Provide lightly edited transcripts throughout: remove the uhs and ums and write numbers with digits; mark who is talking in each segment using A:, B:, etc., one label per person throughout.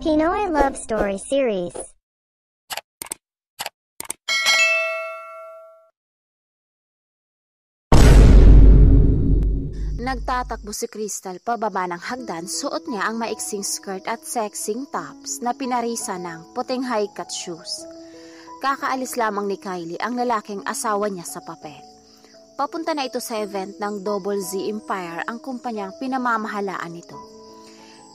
A: Pinoy Love Story Series.
B: Nagtatakbo si Crystal pababa ng hagdan, suot niya ang maiksing skirt at sexing tops na pinarisa ng puting high-cut shoes. Kakaalis lamang ni Kylie, ang lalaking asawa niya, sa papel. Papunta na ito sa event ng Double Z Empire, ang kumpanyang pinamamahalaan nito.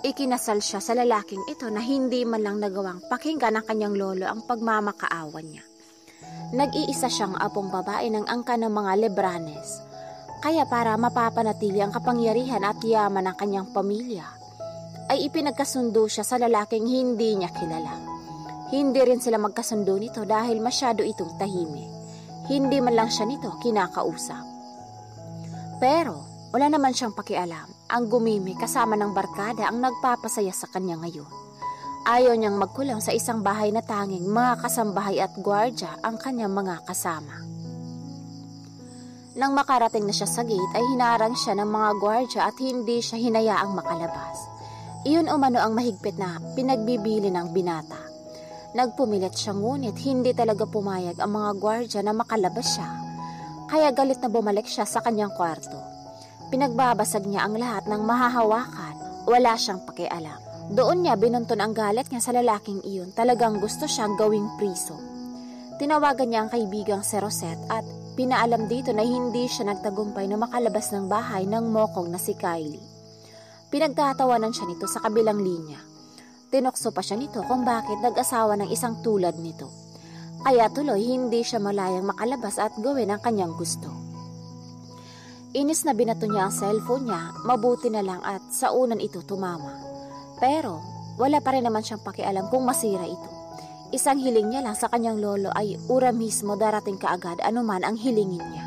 B: Ikinasal siya sa lalaking ito na hindi man lang nagawang pakinggan ng kanyang lolo ang pagmamakaawan niya. Nag-iisa siyang apong babae ng angka ng mga Lebranes. Kaya para mapapanatili ang kapangyarihan at yaman ng kanyang pamilya, ay ipinagkasundo siya sa lalaking hindi niya kilala. Hindi rin sila magkasundo nito dahil masyado itong tahimik. Hindi man lang siya nito kinakausap. Pero wala naman siyang pakialam. Ang gumimi kasama ng barkada ang nagpapasaya sa kanya ngayon. Ayaw niyang magkulong sa isang bahay na tanging mga kasambahay at gwardya ang kanyang mga kasama. Nang makarating na siya sa gate ay hinarang siya ng mga gwardya at hindi siya hinayaang makalabas. Iyon umano ang mahigpit na pinagbibili ng binata. Nagpumilit siya ngunit hindi talaga pumayag ang mga gwardya na makalabas siya. Kaya galit na bumalik siya sa kanyang kwarto. Pinagbabasag niya ang lahat ng mahahawakan. Wala siyang pakialam. Doon niya binunton ang galit niya sa lalaking iyon. Talagang gusto siyang gawing priso. Tinawagan niya ang kaibigang si Rosette at pinaalam dito na hindi siya nagtagumpay na makalabas ng bahay ng mokong na si Kylie. Pinagtatawanan siya nito sa kabilang linya. Tinukso pa siya nito kung bakit nag-asawa ng isang tulad nito. Kaya tuloy hindi siya malayang makalabas at gawin ang kanyang gusto. Inis na binato niya ang cellphone niya, mabuti na lang at sa unan ito tumama. Pero wala pa rin naman siyang pakialam kung masira ito. Isang hiling niya lang sa kanyang lolo ay ura mismo darating kaagad anuman ang hilingin niya.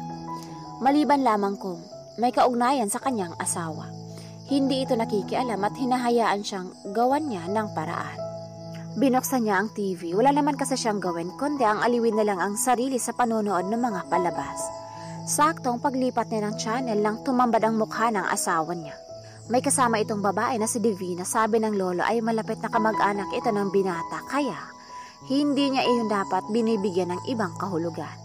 B: Maliban lamang kung may kaugnayan sa kanyang asawa. Hindi ito nakikialam at hinahayaan siyang gawan niya ng paraan. Binuksan niya ang TV. Wala naman kasi siyang gawin kundi ang aliwin na lang ang sarili sa panonood ng mga palabas. Saktong paglipat niya ng channel lang tumambad ang mukha ng asawa niya. May kasama itong babae na si Divina. Sabi ng lolo ay malapit na kamag-anak ito ng binata kaya hindi niya iyon dapat binibigyan ng ibang kahulugan.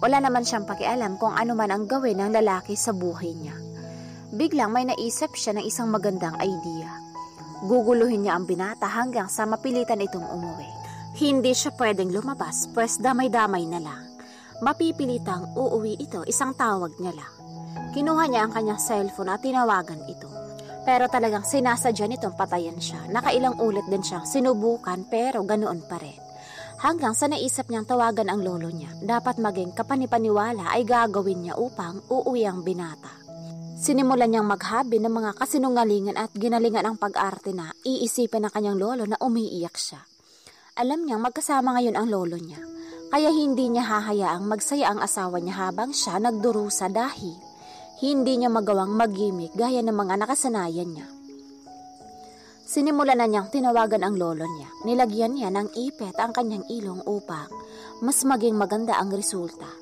B: Wala naman siyang pakialam kung ano man ang gawin ng lalaki sa buhay niya. Biglang may naisip siya ng isang magandang idea. Guguluhin niya ang binata hanggang sa mapilitan itong umuwi. Hindi siya pwedeng lumabas, pues damay-damay na lang. Mapipilitang uuwi ito, isang tawag niya lang. Kinuha niya ang kanyang cellphone at tinawagan ito. Pero talagang sinasadya nitong patayan siya. Nakailang ulit din siyang sinubukan pero ganoon pa rin. Hanggang sa naisip niyang tawagan ang lolo niya. Dapat maging kapanipaniwala ay gagawin niya upang uuwi ang binata. Sinimulan niyang maghabi ng mga kasinungalingan at ginalingan ang pag-arte na iisipin ng kanyang lolo na umiiyak siya. Alam niyang magkasama ngayon ang lolo niya. Kaya hindi niya hahayaang magsaya ang asawa niya habang siya nagdurusa dahil hindi niya magawang mag-gimik gaya ng mga nakasanayan niya. Sinimulan na niyang tinawagan ang lolo niya. Nilagyan niya ng ipet ang kanyang ilong upang mas maging maganda ang resulta.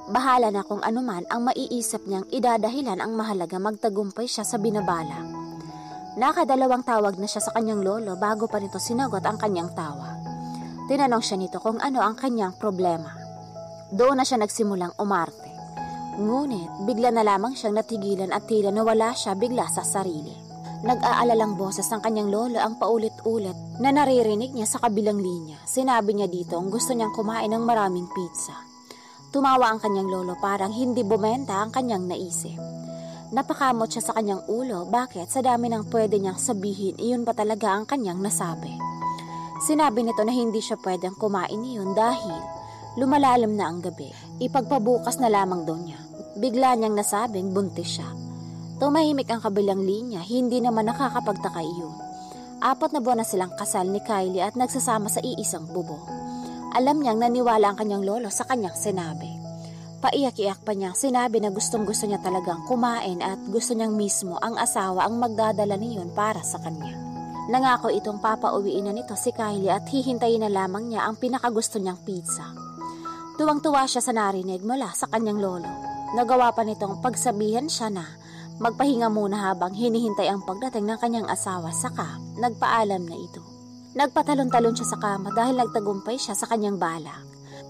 B: Bahala na kung anuman ang maiisip niyang idadahilan, ang mahalaga magtagumpay siya sa binabalak. Nakadalawang tawag na siya sa kanyang lolo bago pa nito sinagot ang kanyang tawag. Tinanong siya nito kung ano ang kanyang problema. Doon na siya nagsimulang umarte. Ngunit bigla na lamang siyang natigilan at tila nawala siya bigla sa sarili. Nag-aalalang boses ng kanyang lolo ang paulit-ulit na naririnig niya sa kabilang linya. Sinabi niya dito ang gusto niyang kumain ng maraming pizza. Tumawa ang kanyang lolo, parang hindi bumenta ang kanyang naisip. Napakamot siya sa kanyang ulo, bakit sa dami ng pwede niyang sabihin, iyon pa talaga ang kanyang nasabi. Sinabi nito na hindi siya pwedeng kumain iyon dahil lumalalim na ang gabi. Ipagpabukas na lamang daw niya. Bigla niyang nasabing buntis siya. Tumahimik ang kabilang linya, hindi naman nakakapagtaka iyon. 4 na buwan na silang kasal ni Kylie at nagsasama sa iisang bubong. Alam niyang naniwala ang kanyang lolo sa kanyang sinabi. Paiyak-iyak pa niyang sinabi na gustong-gusto niya talagang kumain at gusto niyang mismo ang asawa ang magdadala niyon para sa kanya. Nangako itong papauwiin na nito si Kylie at hihintayin na lamang niya ang pinakagusto niyang pizza. Tuwang-tuwa siya sa narinig mula sa kanyang lolo. Nagawa pa nitong pagsabihan siya na magpahinga muna habang hinihintay ang pagdating ng kanyang asawa, saka nagpaalam na ito. Nagpatalon-talon siya sa kama dahil nagtagumpay siya sa kanyang balak.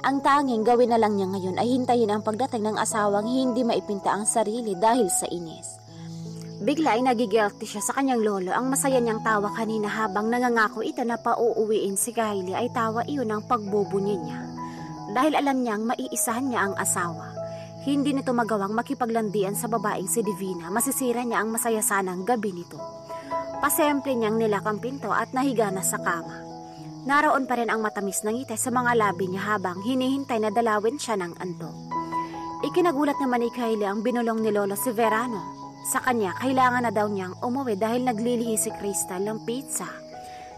B: Ang tanging gawin na lang niya ngayon ay hintayin ang pagdating ng asawang hindi maipinta ang sarili dahil sa inis. Bigla ay nagigilty siya sa kanyang lolo. Ang masaya niyang tawa kanina habang nangangako ito na pauuwiin si Kylie ay tawa iyon ang pagbubunyi niya. Dahil alam niyang maiisahan niya ang asawa. Hindi nito magawang makipaglandian sa babaeng si Divina. Masisira niya ang masaya sanang gabi nito. Pasemple niyang nilak ang pinto at nahiga na sa kama. Naroon pa rin ang matamis na ngiti sa mga labi niya habang hinihintay na dalawin siya ng antok. Ikinagulat naman ni Kylie ang binulong ni Lolo si Verano. Sa kanya, kailangan na daw niyang umuwi dahil naglilihi si Crystal ng pizza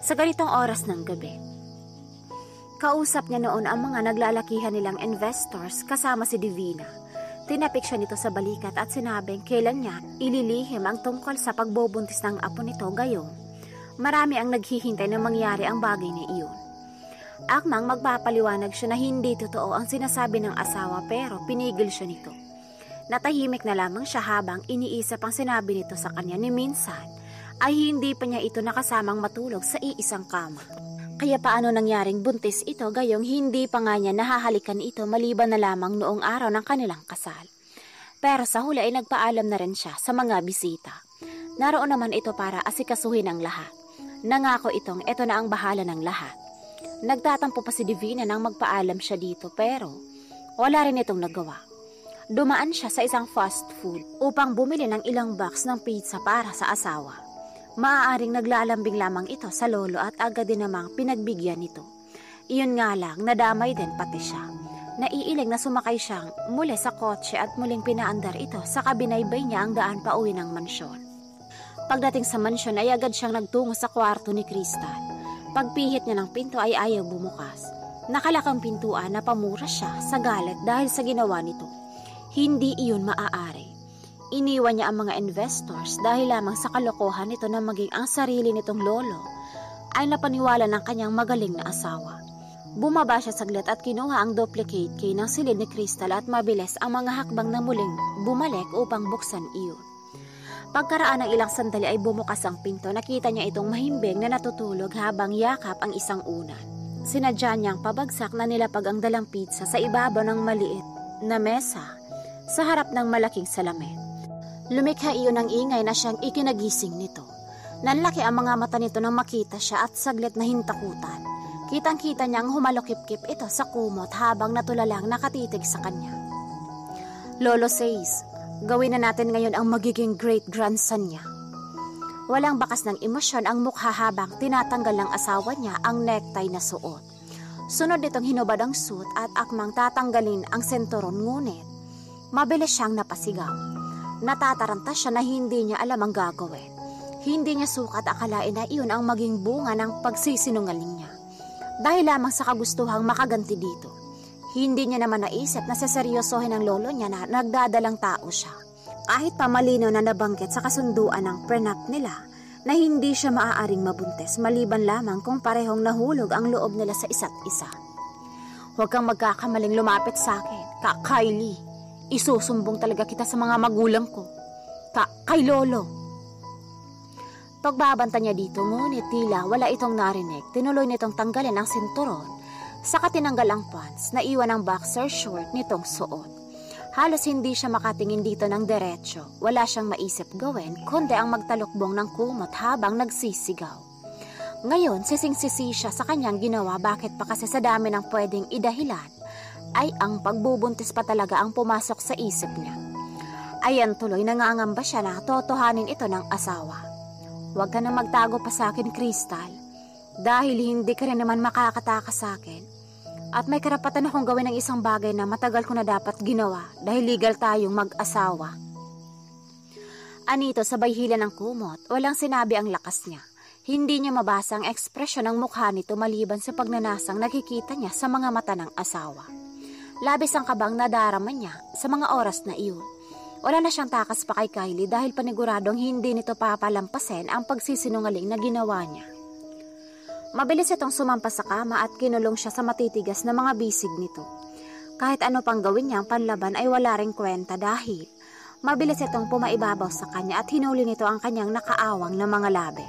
B: sa ganitong oras ng gabi. Kausap niya noon ang mga naglalakihan nilang investors kasama si Divina. Tinapik siya nito sa balikat at sinabing kailan niya ililihim ang tungkol sa pagbubuntis ng apo nito, gayong marami ang naghihintay na mangyari ang bagay na iyon. Akmang magpapaliwanag siya na hindi totoo ang sinasabi ng asawa pero pinigil siya nito. Natahimik na lamang siya habang iniisip ang sinabi nito sa kanya ni minsan ay hindi pa niya ito nakasamang matulog sa iisang kama. Kaya paano nangyaring buntis ito gayong hindi pa nga niya nahahalikan ito maliban na lamang noong araw ng kanilang kasal. Pero sa huli ay nagpaalam na rin siya sa mga bisita. Naroon naman ito para asikasuhin ang lahat. Nangako itong ito na ang bahala ng lahat. Nagtatampo pa si Divina nang magpaalam siya dito pero wala rin itong nagawa. Dumaan siya sa isang fast food upang bumili ng ilang box ng pizza para sa asawa. Maaaring naglalambing lamang ito sa lolo at agad din namang pinagbigyan nito. Iyon nga lang, nadamay din pati siya. Naiiling na sumakay siyang muli sa kotse at muling pinaandar ito sa kabinaybay niya ang daan pa uwi ng mansyon. Pagdating sa mansyon ay agad siyang nagtungo sa kwarto ni Crystal. Pagpihit niya ng pinto ay ayaw bumukas. Nakalakang pintuan na pamura siya sa galit dahil sa ginawa nito. Hindi iyon maaari. Iniwan niya ang mga investors dahil lamang sa kalokohan nito na maging ang sarili nitong lolo ay napaniwala ng kanyang magaling na asawa. Bumaba siya saglit at kinuha ang duplicate key ng silid ni Crystal at mabilis ang mga hakbang na muling bumalik upang buksan iyon. Pagkaraan ng ilang sandali ay bumukas ang pinto. Nakita niya itong mahimbing na natutulog habang yakap ang isang unan. Sinadya niyang pabagsak na nilapag ang dalang pizza sa ibabaw ng maliit na mesa sa harap ng malaking salamin. Lumikha iyon ng ingay na siyang ikinagising nito. Nanlaki ang mga mata nito nang makita siya at saglit na hintakutan. Kitang-kita niyang humalokip-kip ito sa kumot habang natulalang nakatitig sa kanya. Lolo says, gawin na natin ngayon ang magiging great-grandson niya. Walang bakas ng emosyon ang mukha habang tinatanggal ng asawa niya ang necktie na suot. Sunod nitong hinubad ang suit at akmang tatanggalin ang senturon, ngunit mabilis siyang napasigaw. Natataranta siya na hindi niya alam ang gagawin. Hindi niya sukat akalain na iyon ang maging bunga ng pagsisinungaling niya. Dahil lamang sa kagustuhang makaganti dito. Hindi niya naman naisip na seseryosohin ng lolo niya na nagdadalang tao siya. Kahit pa malinaw na nabanggit sa kasunduan ng prenup nila na hindi siya maaaring mabuntis maliban lamang kung parehong nahulog ang loob nila sa isa't isa. Huwag kang magkakamaling lumapit sa akin, Kylie. Isusumbong talaga kita sa mga magulang ko. Kay lolo. Pagbabanta niya dito, ngunit tila wala itong narinig. Tinuloy nitong tanggalin ang sinturon. Saka tinanggal ang pants na iwan ang boxer short nitong suot. Halos hindi siya makatingin dito ng diretsyo. Wala siyang maisip gawin kundi ang magtalukbong ng kumot habang nagsisigaw. Ngayon, sising-sisi siya sa kanyang ginawa. Bakit pa kasi sa dami ng pwedeng idahilan ay ang pagbubuntis pa talaga ang pumasok sa isip niya. Ayan tuloy, nangangamba siya na totohanin ito ng asawa. Huwag ka na magtago pa sa akin, Crystal, dahil hindi ka rin naman makakatakas sa akin. At may karapatan akong gawin ng isang bagay na matagal ko na dapat ginawa dahil legal tayong mag-asawa. Anito sabay hila ng kumot, walang sinabi ang lakas niya. Hindi niya mabasa ang ekspresyon ng mukha nito maliban sa pagnanasang nakikita niya sa mga mata ng asawa. Labis ang kabang nadarama niya sa mga oras na iyon. Wala na siyang takas pa kay Kylie dahil paniguradong hindi nito papalampasin ang pagsisinungaling na ginawa niya. Mabilis itong sumampas sa kama at kinulong siya sa matitigas na mga bisig nito. Kahit ano pang gawin niyang panlaban ay wala ring kwenta dahil mabilis itong pumaibabaw sa kanya at hinuli nito ang kanyang nakaawang na mga labi.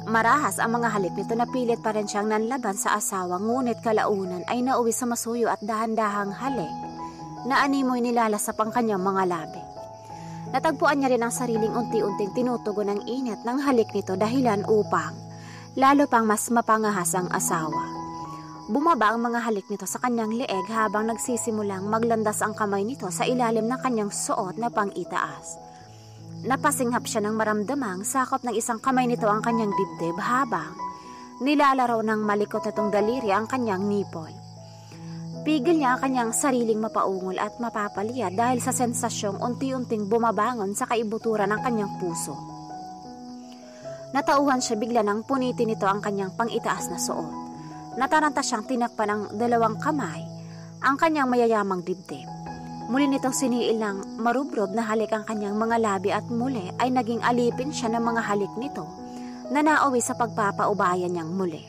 B: Marahas ang mga halik nito na pilit pa rin siyang nanlaban sa asawa, ngunit kalaunan ay nauwi sa masuyo at dahan-dahang halik na animoy nilalasap ang kanyang mga labi. Natagpuan niya rin ang sariling unti-unting tinutugon ng init ng halik nito dahilan upang lalo pang mas mapangahas ang asawa. Bumaba ang mga halik nito sa kanyang leeg habang nagsisimulang maglandas ang kamay nito sa ilalim ng kanyang suot na pang-itaas. Napasinghap siya ng maramdamang sakop ng isang kamay nito ang kanyang dibdib habang nilalaro ng malikot nitong daliri ang kanyang nipol. Pigil niya ang kanyang sariling mapaungol at mapapaliyad dahil sa sensasyong unti-unting bumabangon sa kaibuturan ng kanyang puso. Natauhan siya bigla nang punitin nito ang kanyang pang-itaas na suot. Nataranta siyang tinakpan ng dalawang kamay ang kanyang mayayamang dibdib. Muli nitong siniil ng marubrob na halik ang kanyang mga labi at muli ay naging alipin siya ng mga halik nito na nauwi sa pagpapaubayan niyang muli.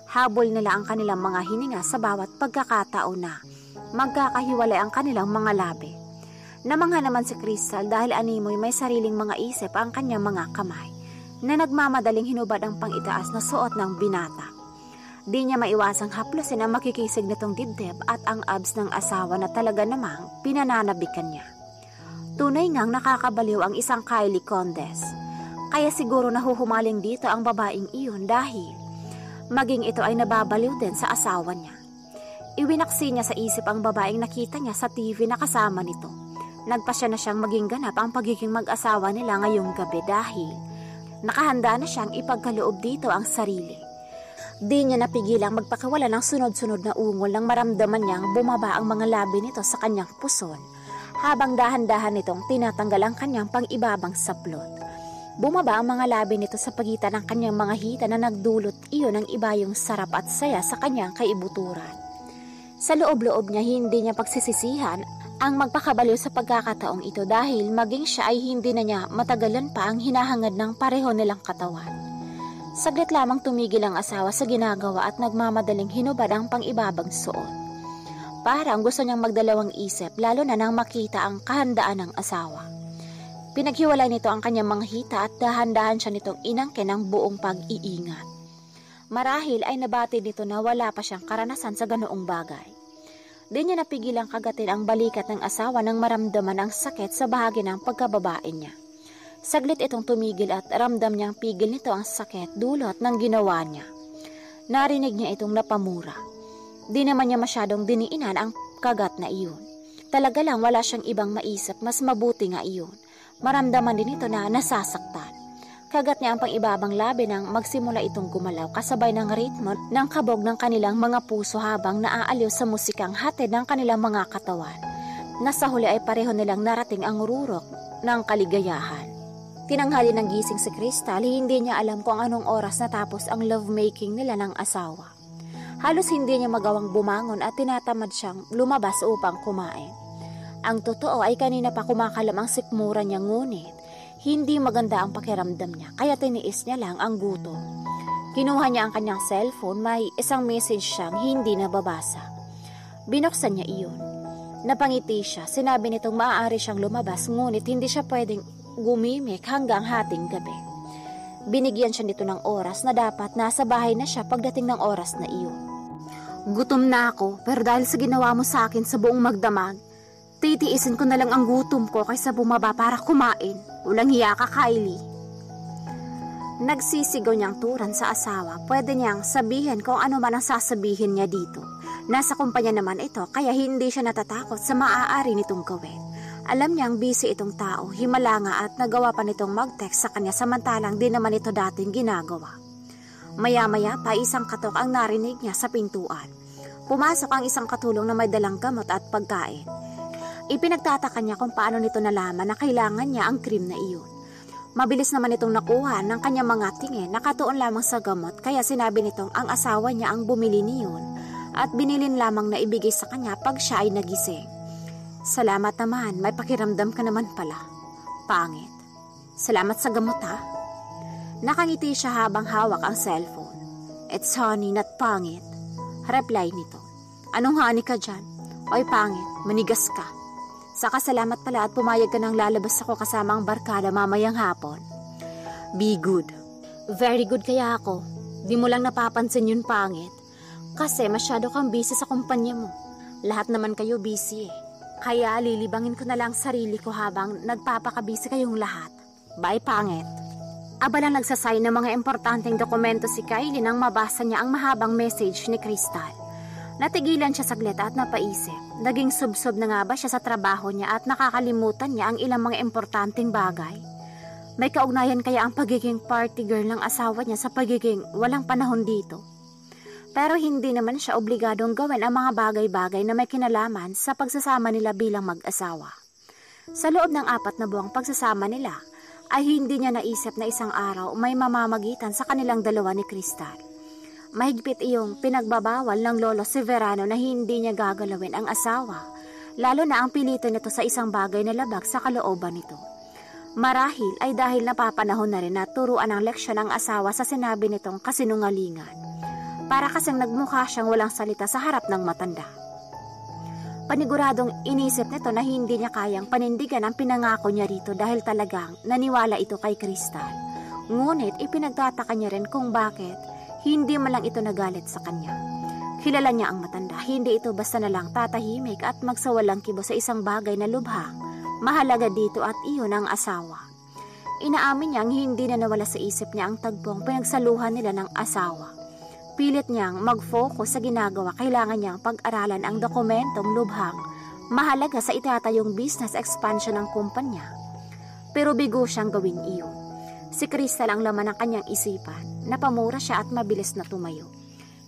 B: Habol nila ang kanilang mga hininga sa bawat pagkakataon na magkakahiwalay ang kanilang mga labi. Namangha naman si Crystal dahil animoy may sariling mga isip ang kanyang mga kamay na nagmamadaling hinubad ang pang-itaas na suot ng binata. Di niya maiwasang haplusin ang makikisig nitong dibdib at ang abs ng asawa na talaga namang pinananabikan niya. Tunay ngang nakakabaliw ang isang Kylie Condes. Kaya siguro nahuhumaling dito ang babaeng iyon dahil maging ito ay nababaliw din sa asawa niya. Iwinaksi niya sa isip ang babaeng nakita niya sa TV na kasama nito. Nagpasya na siyang maging ganap ang pagiging mag-asawa nila ngayong gabi dahil nakahanda na siyang ipagkaloob dito ang sarili. Di niya napigilang magpakawala ng sunod-sunod na ungol nang maramdaman niyang bumaba ang mga labi nito sa kanyang puson habang dahan-dahan nitong tinatanggal ang kanyang pang-ibabang saplot. Bumaba ang mga labi nito sa pagitan ng kanyang mga hita na nagdulot iyon ng ibayong sarap at saya sa kanyang kaibuturan. Sa loob-loob niya hindi niya pagsisisihan ang magpakabaliw sa pagkakataong ito dahil maging siya ay hindi na niya matagalan pa ang hinahangad ng pareho nilang katawan. Saglit lamang tumigil ang asawa sa ginagawa at nagmamadaling hinubad ang pang-ibabang suot. Parang gusto niyang magdalawang isip lalo na nang makita ang kahandaan ng asawa. Pinaghiwalay nito ang kanyang mga hita at dahan-dahan siya nitong inangkin ng buong pag-iingat. Marahil ay nabati nito na wala pa siyang karanasan sa ganoong bagay. Di niya napigilang kagatin ang balikat ng asawa nang maramdaman ang sakit sa bahagi ng pagkababae niya. Saglit itong tumigil at ramdam niyang pigil nito ang sakit dulot ng ginawa niya. Narinig niya itong napamura. Di naman niya masyadong diniinan ang kagat na iyon. Talaga lang wala siyang ibang maisip, mas mabuti nga iyon. Maramdaman din ito na nasasaktan. Kagat niya ang pang-ibabang labi nang magsimula itong gumalaw kasabay ng ritmo ng kabog ng kanilang mga puso habang naaaliw sa musikang hatid ng kanilang mga katawan. Nasa huli ay pareho nilang narating ang rurok ng kaligayahan. Tinanghali ng gising si Crystal, hindi niya alam kung anong oras natapos ang lovemaking nila ng asawa. Halos hindi niya magawang bumangon at tinatamad siyang lumabas upang kumain. Ang totoo ay kanina pa kumakalam ang sikmura niya ngunit hindi maganda ang pakiramdam niya kaya tiniis niya lang ang gutom. Kinuha niya ang kanyang cellphone, may isang message siyang hindi nababasa. Binuksan niya iyon. Napangiti siya, sinabi nitong maaari siyang lumabas ngunit hindi siya pwedeng gumimik hanggang hating gabi. Binigyan siya nito ng oras na dapat nasa bahay na siya pagdating ng oras na iyon. Gutom na ako, pero dahil sa ginawa mo sa akin sa buong magdamag, titiisin ko na lang ang gutom ko kaysa bumaba para kumain. Walang hiya ka, Kylie. Nagsisigaw niyang turan sa asawa. Pwede niyang sabihin kung ano man ang sasabihin niya dito. Nasa kumpanya naman ito kaya hindi siya natatakot sa maaari nitong gawin. Alam niyang busy itong tao, himala nga at nagawa pa nitong mag-text sa kanya samantalang di naman ito dating ginagawa. Maya-maya pa isang katok ang narinig niya sa pintuan. Pumasok ang isang katulong na may dalang gamot at pagkain. Ipinagtataka niya kung paano nito nalaman na kailangan niya ang cream na iyon. Mabilis naman itong nakuha ng kanyang mga tingin, nakatuon lamang sa gamot kaya sinabi nitong ang asawa niya ang bumili niyon at binilin lamang na ibigay sa kanya pag siya ay nagising. Salamat naman, may pakiramdam ka naman pala. Pangit. Salamat sa gamot ha. Nakangiti siya habang hawak ang cellphone. It's honey, not pangit. Reply nito. Anong honey ka dyan? Oy pangit, manigas ka. Saka salamat pala at pumayag ka nang lalabas ako kasama ang barkada mamayang hapon. Be good. Very good kaya ako. Di mo lang napapansin yun pangit. Kasi masyado kang busy sa kumpanya mo. Lahat naman kayo busy eh. Kaya lilibangin ko na lang sarili ko habang nagpapakabisi kayong lahat. Bye pangit. Abalang nagsasign ng mga importanteng dokumento si Kylie nang mabasa niya ang mahabang message ni Crystal. Natigilan siya saglit at napaisip. Naging subsob na nga ba siya sa trabaho niya at nakakalimutan niya ang ilang mga importanteng bagay? May kaugnayan kaya ang pagiging party girl ng asawa niya sa pagiging walang panahon dito? Pero hindi naman siya obligadong gawin ang mga bagay-bagay na may kinalaman sa pagsasama nila bilang mag-asawa. Sa loob ng 4 na buwang pagsasama nila, ay hindi niya naisip na isang araw may mamamagitan sa kanilang dalawa ni Crystal. Mahigpit iyong pinagbabawal ng Lolo Severano na hindi niya gagalawin ang asawa, lalo na ang pilitan nito sa isang bagay na labag sa kalooban nito. Marahil ay dahil napapanahon na rin na turuan ng leksyon ang asawa sa sinabi nitong kasinungalingan. Para kasing nagmukha siyang walang salita sa harap ng matanda. Paniguradong inisip nito na hindi niya kayang panindigan ang pinangako niya rito dahil talagang naniwala ito kay Crystal. Ngunit ipinagtataka niya rin kung bakit hindi man lang ito nagalit sa kanya. Kilala niya ang matanda, hindi ito basta na lang tatahimik at magsawalang kibo sa isang bagay na lubhang mahalaga dito at iyon ang asawa. Inaamin niyang hindi na nawala sa isip niya ang tagpong pinagsaluhan nila ng asawa. Pilit niyang mag-focus sa ginagawa, kailangan niyang pag-aralan ang dokumentong lubhang mahalaga sa itatayong business expansion ng kumpanya. Pero bigo siyang gawin iyon. Si Crystal ang laman ng kanyang isipan, napamura siya at mabilis na tumayo.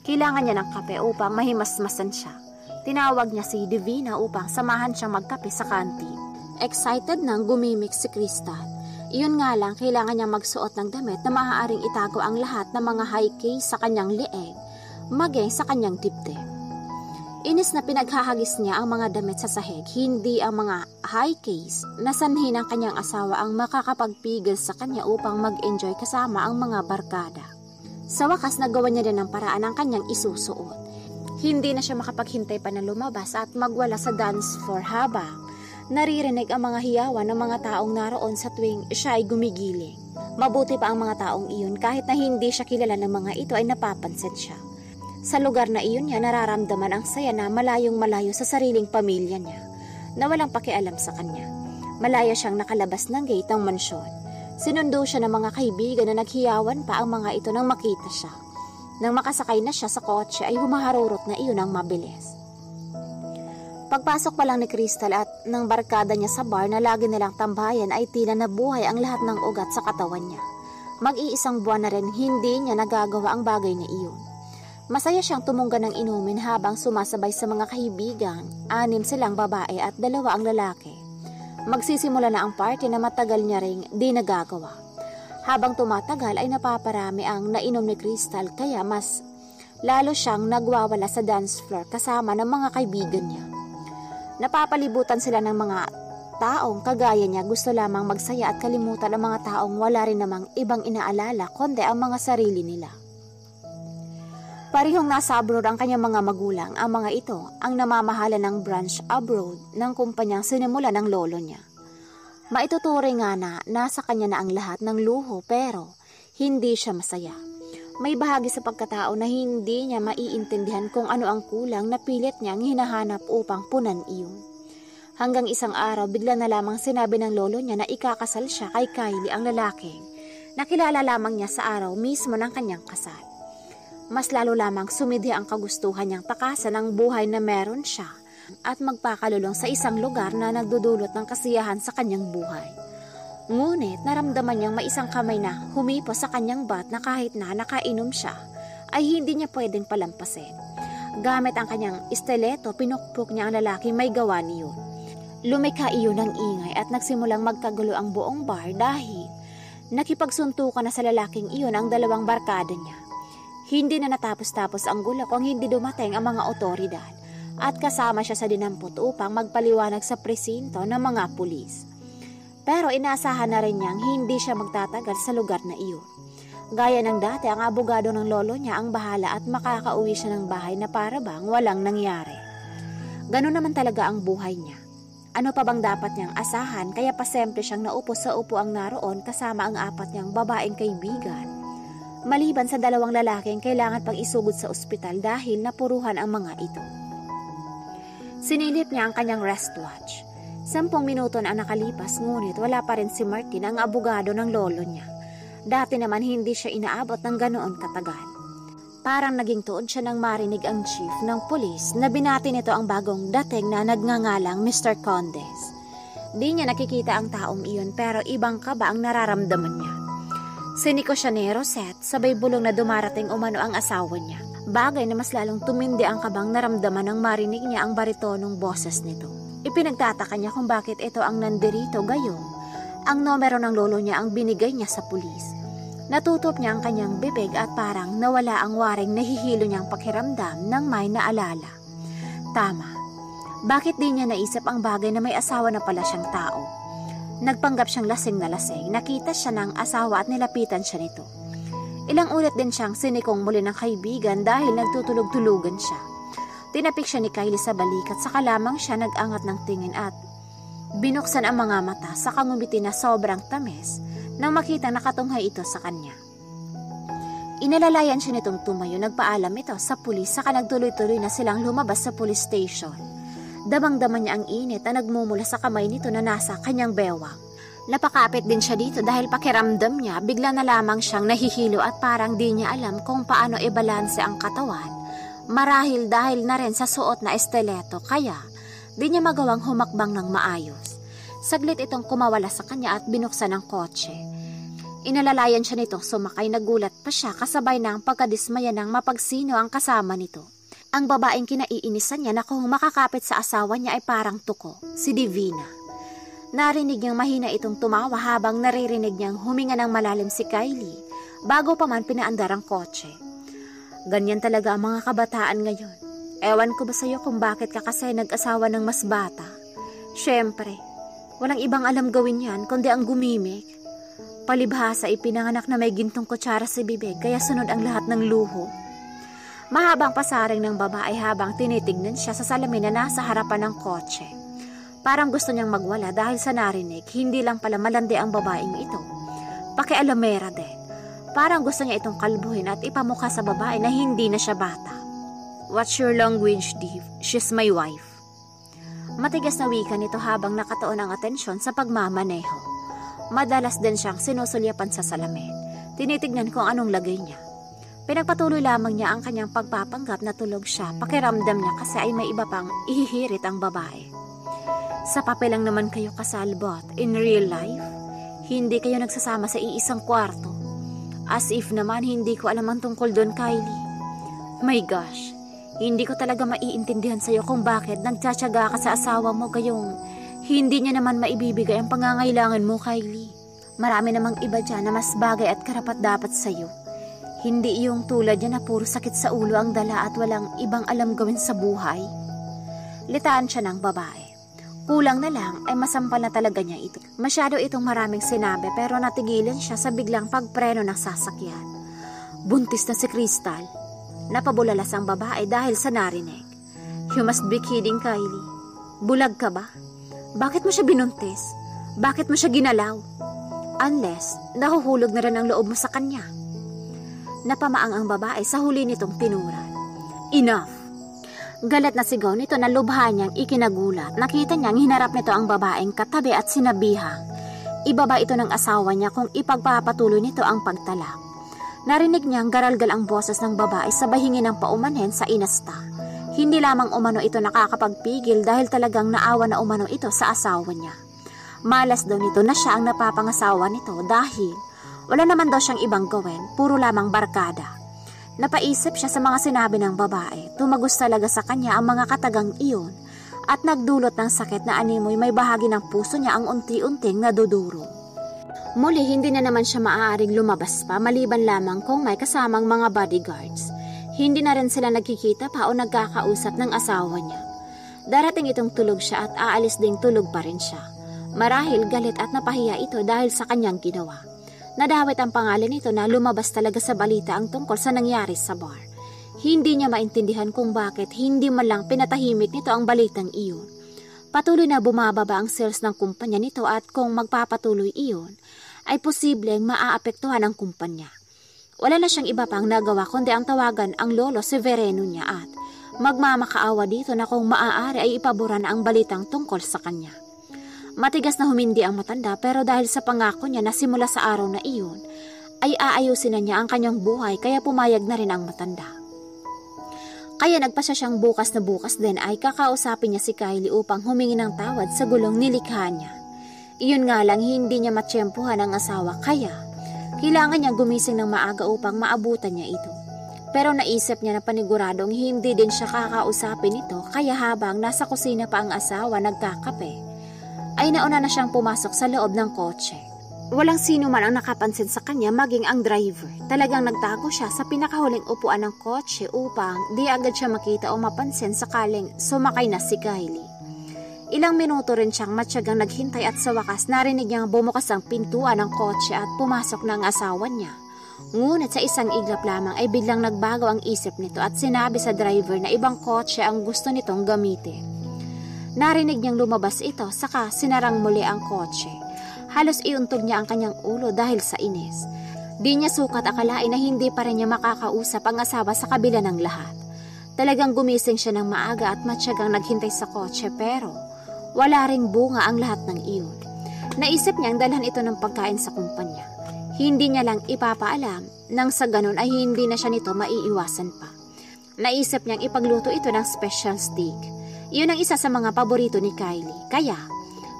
B: Kailangan niya ng kape upang mahimasmasan siya. Tinawag niya si Divina upang samahan siyang magkape sa kantin. Excited nang gumimik si Crystal. Iyon nga lang, kailangan niyang magsuot ng damit na maaaring itago ang lahat ng mga high case sa kanyang leeg, maging sa kanyang dibdib. Inis na pinaghahagis niya ang mga damit sa sahig, hindi ang mga high case na sanhi ng kanyang asawa ang makakapagpigil sa kanya upang mag-enjoy kasama ang mga barkada. Sa wakas, nagawa niya din ang paraan ng kanyang isusuot. Hindi na siya makapaghintay pa na lumabas at magwala sa dance floor habang naririnig ang mga hiyawan ng mga taong naroon sa tuwing siya ay gumigiling. Mabuti pa ang mga taong iyon, kahit na hindi siya kilala ng mga ito ay napapansin siya. Sa lugar na iyon niya nararamdaman ang saya na malayong malayo sa sariling pamilya niya, na walang pakialam sa kanya. Malaya siyang nakalabas ng gate ng mansyon. Sinundo siya ng mga kaibigan na naghiyawan pa ang mga ito nang makita siya. Nang makasakay na siya sa kotse ay humaharurot na iyon ang mabilis. Pagpasok pa lang ni Crystal at ng barkada niya sa bar na lagi nilang tambayan ay tila nabuhay ang lahat ng ugat sa katawan niya. Mag-iisang buwan na rin hindi niya nagagawa ang bagay na iyon. Masaya siyang tumungga ng inumin habang sumasabay sa mga kaibigan, 6 silang babae at 2 ang lalaki. Magsisimula na ang party na matagal niya ring di nagagawa. Habang tumatagal ay napaparami ang nainom ni Crystal kaya mas lalo siyang nagwawala sa dance floor kasama ng mga kaibigan niya. Napapalibutan sila ng mga taong kagaya niya, gusto lamang magsaya at kalimutan ang mga taong wala rin namang ibang inaalala kundi ang mga sarili nila. Parihong nasa abroad ang kanyang mga magulang, ang mga ito ang namamahala ng branch abroad ng kumpanyang sinimula ng lolo niya. Maituturing nga na nasa kanya na ang lahat ng luho pero hindi siya masaya. May bahagi sa pagkatao na hindi niya maiintindihan kung ano ang kulang na pilit niyang hinahanap upang punan iyon. Hanggang isang araw, bigla na lamang sinabi ng lolo niya na ikakasal siya kay Kylie, ang lalaking nakilala lamang niya sa araw mismo ng kanyang kasal. Mas lalo lamang sumidhi ang kagustuhan niyang takasan ang buhay na meron siya at magpakalulong sa isang lugar na nagdudulot ng kasiyahan sa kanyang buhay. Ngunit naramdaman niyang may isang kamay na humipo sa kanyang bat na kahit na nakainom siya, ay hindi niya pwedeng palampasin. Gamit ang kanyang estileto, pinukpok niya ang lalaki may gawa niyon. Lumikha iyon ng ingay at nagsimulang magkagulo ang buong bar dahil nakipagsuntukan na sa lalaking iyon ang 2 barkada niya. Hindi na natapos-tapos ang gulo kung hindi dumating ang mga otoridad at kasama siya sa dinampot upang magpaliwanag sa presinto ng mga pulis. Pero inaasahan na rin niyang hindi siya magtatagal sa lugar na iyon. Gaya ng dati, ang abogado ng lolo niya ang bahala at makakauwi siya ng bahay na para bang walang nangyari. Ganun naman talaga ang buhay niya. Ano pa bang dapat niyang asahan kaya pasemple siyang naupo sa upuang naroon kasama ang 4 niyang babaeng kaibigan. Maliban sa 2 lalaking kailangan pang isugod sa ospital dahil napuruhan ang mga ito. Sinilip niya ang kanyang wristwatch. 10 minuto na ang nakalipas ngunit wala pa rin si Martin, ang abogado ng lolo niya. Dati naman hindi siya inaabot ng ganoon katagal. Parang naging tuod siya nang marinig ang chief ng pulis na binati nito ang bagong dating na nagngangalang Mr. Condes. Di niya nakikita ang taong iyon pero ibang kaba ang nararamdaman niya. Siniko siya ni Rosette, sabay bulong na dumarating umano ang asawa niya. Bagay na mas lalong tumindi ang kabang naramdaman nang marinig niya ang baritonong boses nito. Ipinagtataka niya kung bakit ito ang nandirito gayong ang numero ng lolo niya ang binigay niya sa pulis. Natutop niya ang kanyang bibig at parang nawala ang waring nahihilo niyang pakiramdam ng may naalala. Tama. Bakit di niya naisip ang bagay na may asawa na pala siyang tao? Nagpanggap siyang lasing na lasing. Nakita siya ng asawa at nilapitan siya nito. Ilang ulit din siyang sinikong muli ng kaibigan dahil nagtutulog-tulugan siya. Tinapik siya ni Kylie sa balikat saka lamang siya nag-angat ng tingin at binuksan ang mga mata sa ngumiti na sobrang tamis nang makita nakatunghay ito sa kanya. Inalalayan siya nitong tumayo, nagpaalam ito sa pulis saka nagtuloy-tuloy na silang lumabas sa police station. Damang-dama niya ang init na nagmumula sa kamay nito na nasa kanyang bewang. Napakapit din siya dito dahil pakiramdam niya bigla na lamang siyang nahihilo at parang di niya alam kung paano ibalanse ang katawan. Marahil dahil na rin sa suot na estileto kaya di niya magawang humakbang ng maayos. Saglit itong kumawala sa kanya at binuksan ang kotse. Inalalayan siya nitong sumakay, nagulat pa siya kasabay ng pagkadismaya ng mapagsino ang kasama nito. Ang babaeng kinaiinisan niya na kung makakapit sa asawa niya ay parang tuko, si Divina. Narinig niyang mahina itong tumawa habang naririnig niyang huminga ng malalim si Kylie bago pa man pinaandar ang kotse. Ganyan talaga ang mga kabataan ngayon. Ewan ko ba sa'yo kung bakit ka kasi nag-asawa ng mas bata? Siyempre, walang ibang alam gawin yan kundi ang gumimik. Palibhasa ipinanganak na may gintong kutsara sa bibig kaya sunod ang lahat ng luho. Mahabang pasaring ng babae habang tinitignan siya sa salamin na nasa harapan ng kotse. Parang gusto niyang magwala dahil sa narinig, hindi lang pala malandi ang babaeng ito. Pakialamera din. Parang gusto niya itong kalbuhin at ipamukha sa babae na hindi na siya bata. What's your language, Div? She's my wife. Matigas na wika nito habang nakatuon ang atensyon sa pagmamaneho. Madalas din siyang sinusulyapan sa salamin. Tinitignan kung anong lagay niya. Pinagpatuloy lamang niya ang kanyang pagpapanggap na tulog siya. Pakiramdam niya kasi ay may iba pang ihihirit ang babae. Sa papel lang naman kayo kasal, but in real life, hindi kayo nagsasama sa iisang kwarto. As if naman hindi ko alam ang tungkol doon, Kylie. My gosh, hindi ko talaga maiintindihan sa'yo kung bakit nagtsatsaga ka sa asawa mo gayong hindi niya naman maibibigay ang pangangailangan mo, Kylie. Marami namang iba dyan na mas bagay at karapat-dapat sa'yo. Hindi yung tulad niya na puro sakit sa ulo ang dala at walang ibang alam gawin sa buhay. Litaan siya ng babae. Kulang na lang ay masampal na talaga niya ito. Masyado itong maraming sinabi pero natigilan siya sa biglang pagpreno ng sasakyan. Buntis na si Crystal. Napabulalas ang babae dahil sa narinig. You must be kidding, Kylie. Bulag ka ba? Bakit mo siya binuntis? Bakit mo siya ginalaw? Unless, nahuhulog na rin ang loob mo sa kanya. Napamaang ang babae sa huli nitong tinuran. Enough! Galat na sigaw nito na lubha niyang ikinagulat. Nakita niyang hinarap nito ang babaeng katabi at sinabihang ibaba ito ng asawa niya kung ipagpapatuloy nito ang pagtalak. Narinig niyang garalgal ang boses ng babae sa bahingin ng paumanhin sa inasta. Hindi lamang umano ito nakakapagpigil dahil talagang naawa na umano ito sa asawa niya. Malas daw nito na siya ang napapangasawa nito dahil wala naman daw siyang ibang gawin, puro lamang barkada. Napaisip siya sa mga sinabi ng babae, tumagos talaga sa kanya ang mga katagang iyon at nagdulot ng sakit na animoy may bahagi ng puso niya ang unti-unting naduduro. Muli, hindi na naman siya maaaring lumabas pa maliban lamang kung may kasamang mga bodyguards. Hindi na rin sila nagkikita pa o nagkakausap ng asawa niya. Darating itong tulog siya at aalis ding tulog pa rin siya. Marahil galit at napahiya ito dahil sa kanyang ginawa. Nadawit ang pangalan nito na lumabas talaga sa balita ang tungkol sa nangyari sa bar. Hindi niya maintindihan kung bakit hindi man lang pinatahimik nito ang balitang iyon. Patuloy na bumababa ang sales ng kumpanya nito at kung magpapatuloy iyon, ay posibleng maaapektuhan ang kumpanya. Wala na siyang iba pang nagawa kundi ang tawagan ang lolo Severino niya at magmamakaawa dito na kung maaari ay ipabura na ang balitang tungkol sa kanya. Matigas na humindi ang matanda pero dahil sa pangako niya na simula sa araw na iyon, ay aayusin na niya ang kanyang buhay kaya pumayag na rin ang matanda. Kaya nagpasya siyang bukas na bukas din ay kakausapin niya si Kylie upang humingi ng tawad sa gulong nilikha niya. Iyon nga lang hindi niya matsyempuhan ang asawa kaya kailangan niyang gumising ng maaga upang maabutan niya ito. Pero naisip niya na paniguradong hindi din siya kakausapin ito kaya habang nasa kusina pa ang asawa nagkakape, ay nauna na siyang pumasok sa loob ng kotse. Walang sino man ang nakapansin sa kanya maging ang driver. Talagang nagtago siya sa pinakahuling upuan ng kotse upang di agad siya makita o mapansin sakaling sumakay na si Kylie. Ilang minuto rin siyang matyagang naghintay at sa wakas narinig niyang bumukas ang pintuan ng kotse at pumasok na ang asawa niya. Ngunit sa isang iglap lamang ay biglang nagbago ang isip nito at sinabi sa driver na ibang kotse ang gusto nitong gamitin. Narinig niyang lumabas ito saka sinarang muli ang kotse. Halos iuntog niya ang kanyang ulo dahil sa inis. Di niya sukat akalain na hindi pa rin niya makakausap ang asawa sa kabila ng lahat. Talagang gumising siya ng maaga at matyagang naghintay sa kotse pero wala ring bunga ang lahat ng iyon. Naisip niyang dalhan ito ng pagkain sa kumpanya. Hindi niya lang ipapaalam nang sa ganun ay hindi na siya nito maiiwasan pa. Naisip niyang ipagluto ito ng special steak. Iyon ang isa sa mga paborito ni Kylie. Kaya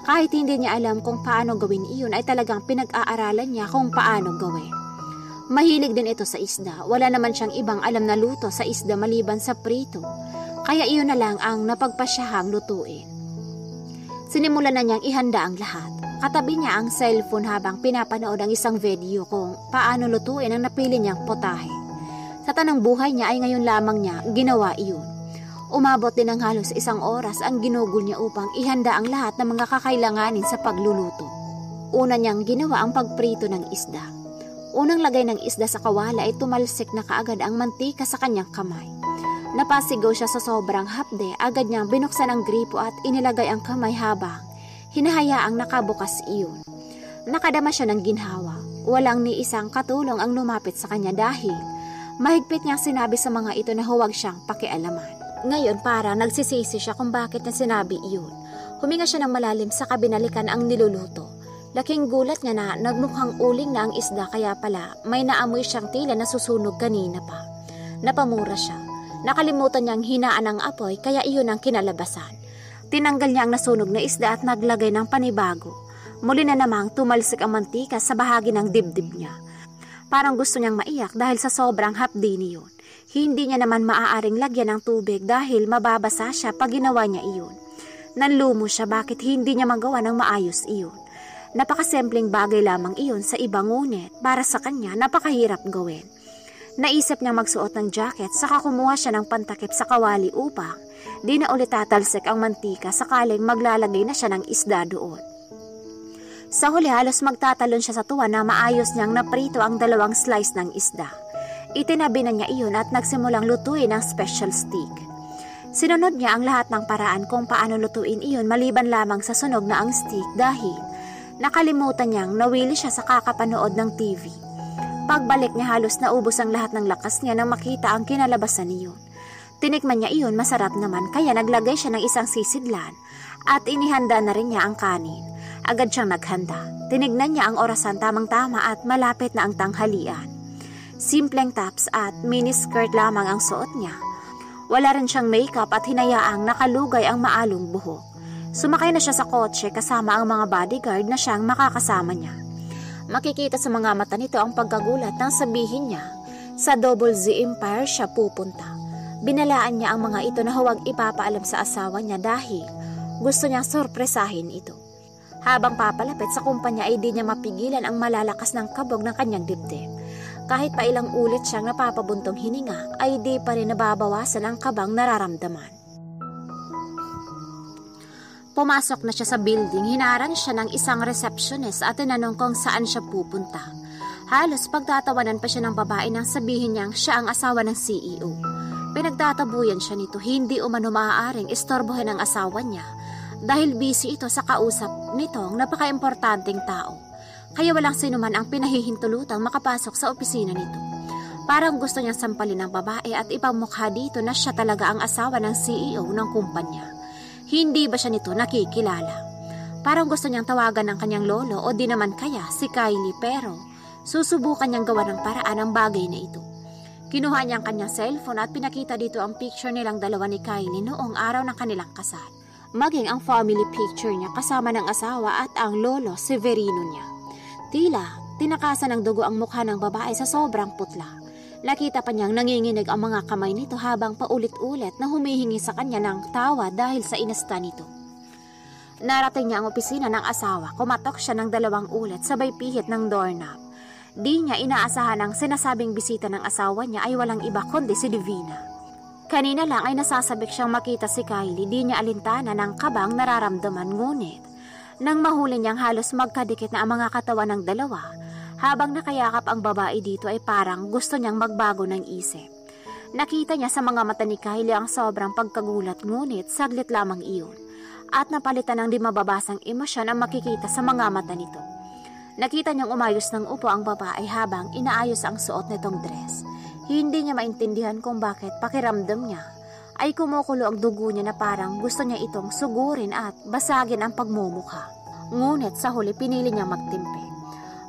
B: kahit hindi niya alam kung paano gawin iyon ay talagang pinag-aaralan niya kung paano gawin. Mahilig din ito sa isda. Wala naman siyang ibang alam na luto sa isda maliban sa prito. Kaya iyon na lang ang napagpasyahang lutuin. Sinimulan na niyang ihanda ang lahat. Katabi niya ang cellphone habang pinapanood ang isang video kung paano lutuin ang napili niyang potahe. Sa tanang buhay niya ay ngayon lamang niya ginawa iyon. Umabot din ng halos 1 oras ang ginugol niya upang ihanda ang lahat ng mga kakailanganin sa pagluluto. Una niyang ginawa ang pagprito ng isda. Unang lagay ng isda sa kawala ay tumalsik na kaagad ang mantika sa kanyang kamay. Napasigaw siya sa sobrang hapde, agad niyang binuksan ang gripo at inilagay ang kamay habang hinahayaang nakabukas iyon. Nakadama siya ng ginhawa. Walang ni isang katulong ang lumapit sa kanya dahil mahigpit niyang sinabi sa mga ito na huwag siyang pakialaman. Ngayon parang nagsisisi siya kung bakit niya sinabi iyon. Huminga siya ng malalim sa kabinalikan ang niluluto. Laking gulat niya na nagmukhang uling na ang isda kaya pala may naamoy siyang tila na susunog kanina pa. Napamura siya. Nakalimutan niyang hinaan ang apoy kaya iyon ang kinalabasan. Tinanggal niya ang nasunog na isda at naglagay ng panibago. Muli na namang tumalsik ang mantika sa bahagi ng dibdib niya. Parang gusto niyang maiyak dahil sa sobrang hapdi niyon. Hindi niya naman maaaring lagyan ng tubig dahil mababasa siya pag ginawa niya iyon. Nanlumo siya bakit hindi niya magawa ng maayos iyon. Napakasimpleng bagay lamang iyon sa iba ngunit para sa kanya napakahirap gawin. Naisip niyang magsuot ng jacket saka kumuha siya ng pantakip sa kawali upang di na ulit tatalsik ang mantika sakaling maglalagay na siya ng isda doon. Sa huli halos magtatalon siya sa tuwa na maayos niyang naprito ang 2 slice ng isda. Itinabi na niya iyon at nagsimulang lutuin ang special steak. Sinunod niya ang lahat ng paraan kung paano lutuin iyon maliban lamang sa sunog na ang steak dahil nakalimutan niyang nawili siya sa kakapanood ng TV. Pagbalik niya halos naubos ang lahat ng lakas niya nang makita ang kinalabasan niyon. Tinikman niya iyon masarap naman kaya naglagay siya ng isang sisidlan at inihanda na rin niya ang kanin. Agad siyang naghanda. Tinignan niya ang orasan tamang-tama at malapit na ang tanghalian. Simpleng tops at miniskirt lamang ang suot niya. Wala rin siyang makeup at hinayaang nakalugay ang maalong buhok. Sumakay na siya sa kotse kasama ang mga bodyguard na siyang makakasama niya. Makikita sa mga mata nito ang pagkagulat nang sabihin niya sa Double Z Empire siya pupunta. Binalaan niya ang mga ito na huwag ipapaalam sa asawa niya dahil gusto niyang sorpresahin ito. Habang papalapit sa kumpanya ay di niya mapigilan ang malalakas ng kabog ng kanyang dibdib. Kahit pa ilang ulit siyang napapabuntong hininga, ay di pa rin nababawasan ang kabang nararamdaman. Pumasok na siya sa building, hinarang siya ng isang receptionist at tinanong kung saan siya pupunta. Halos pagtatawanan pa siya ng babae nang sabihin niyang siya ang asawa ng CEO. Pinagtatabuyan siya nito, hindi umano maaaring istorbohin ang asawa niya dahil busy ito sa kausap nitong napaka-importanteng tao. Kaya walang sinuman ang pinahihintulutang makapasok sa opisina nito. Parang gusto niyang sampalin ng babae at ipamukha dito na siya talaga ang asawa ng CEO ng kumpanya. Hindi ba siya nito nakikilala? Parang gusto niyang tawagan ng kanyang lolo o di naman kaya si Kylie, pero susubukan niyang gawa ng paraan ang bagay na ito. Kinuha niya ang kanyang cellphone at pinakita dito ang picture nilang dalawa ni Kylie noong araw ng kanilang kasal. Maging ang family picture niya kasama ng asawa at ang lolo Severino niya. Tila, tinakasan ng dugo ang mukha ng babae sa sobrang putla. Nakita pa niyang nanginginig ang mga kamay nito habang paulit-ulit na humihingi sa kanya ng tawa dahil sa inasta nito. Narating niya ang opisina ng asawa, kumatok siya ng 2 ulit sabay pihit ng doorknob. Di niya inaasahan ang sinasabing bisita ng asawa niya ay walang iba kundi si Divina. Kanina lang ay nasasabik siyang makita si Kylie, di niya alintana ng kabang nararamdaman, ngunit nang mahuli niyang halos magkadikit na ang mga katawan ng dalawa, habang nakayakap ang babae dito ay parang gusto niyang magbago ng isip. Nakita niya sa mga mata ni Kylie ang sobrang pagkagulat, ngunit saglit lamang iyon, at napalitan ng di mababasang emosyon ang makikita sa mga mata nito. Nakita niyang umayos ng upo ang babae habang inaayos ang suot nitong dress. Hindi niya maintindihan kung bakit pakiramdam niya ay kumukulo ang dugo niya na parang gusto niya itong sugurin at basagin ang pagmumukha. Ngunit sa huli pinili niya magtimpi.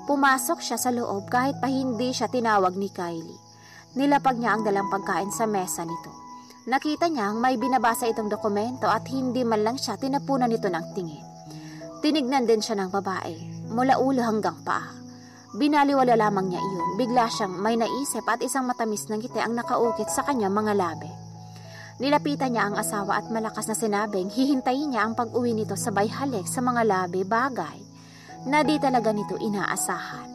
B: Pumasok siya sa loob kahit pa hindi siya tinawag ni Kylie. Nilapag niya ang dalang pagkain sa mesa nito. Nakita niyang may binabasa itong dokumento at hindi man lang siya tinapunan nito ng tingin. Tinignan din siya ng babae, mula ulo hanggang paa. Binaliwala lamang niya iyon. Bigla siyang may naisip at isang matamis na ngiti ang nakaukit sa kanyang mga labi. Nilapitan niya ang asawa at malakas na sinabing hihintayin niya ang pag-uwi nito sabay halik sa mga labi, bagay na di talaga nito inaasahan.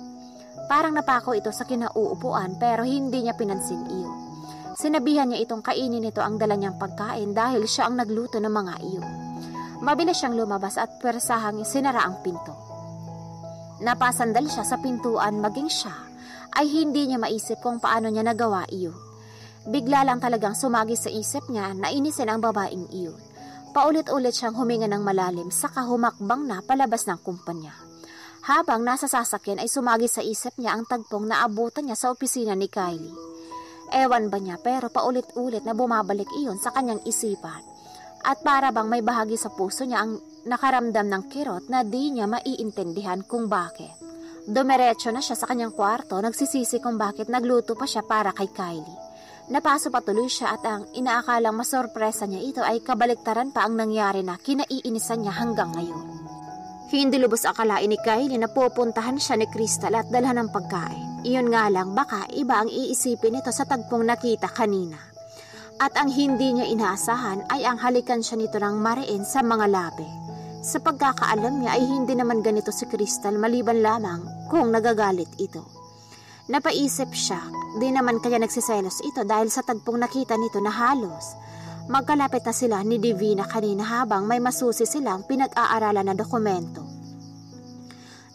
B: Parang napako ito sa kinauupuan pero hindi niya pinansin iyon. Sinabihan niya itong kainin nito ang dala niyang pagkain dahil siya ang nagluto ng mga iyon. Mabilis siyang lumabas at persahang sinara ang pinto. Napasandal siya sa pintuan, maging siya ay hindi niya maisip kung paano niya nagawa iyon. Bigla lang talagang sumagi sa isip niya na inisin ang babaeng iyon. Paulit-ulit siyang huminga ng malalim saka humakbang na palabas ng kumpanya. Habang nasa sasakyan ay sumagi sa isip niya ang tagpong naabutan niya sa opisina ni Kylie. Ewan ba niya pero paulit-ulit na bumabalik iyon sa kanyang isipan. At para bang may bahagi sa puso niya ang nakaramdam ng kirot na di niya maiintindihan kung bakit. Dumiretso na siya sa kanyang kwarto, nagsisisi kung bakit nagluto pa siya para kay Kylie. Napaso patuloy siya at ang inaakalang masorpresa niya ito ay kabaliktaran pa ang nangyari na kinaiinisan niya hanggang ngayon. Hindi lubos akalain ni Kylie na pupuntahan siya ni Crystal at dalhan ng pagkain. Iyon nga lang, baka iba ang iisipin nito sa tagpong nakita kanina. At ang hindi niya inaasahan ay ang halikan siya nito ng mariin sa mga labi. Sa pagkakaalam niya ay hindi naman ganito si Crystal maliban lamang kung nagagalit ito. Napaisip siya, di naman kaya nagsiselos ito dahil sa tagpong nakita nito na halos magkalapit na sila ni Divina kanina habang may masusi silang pinag-aaralan na dokumento.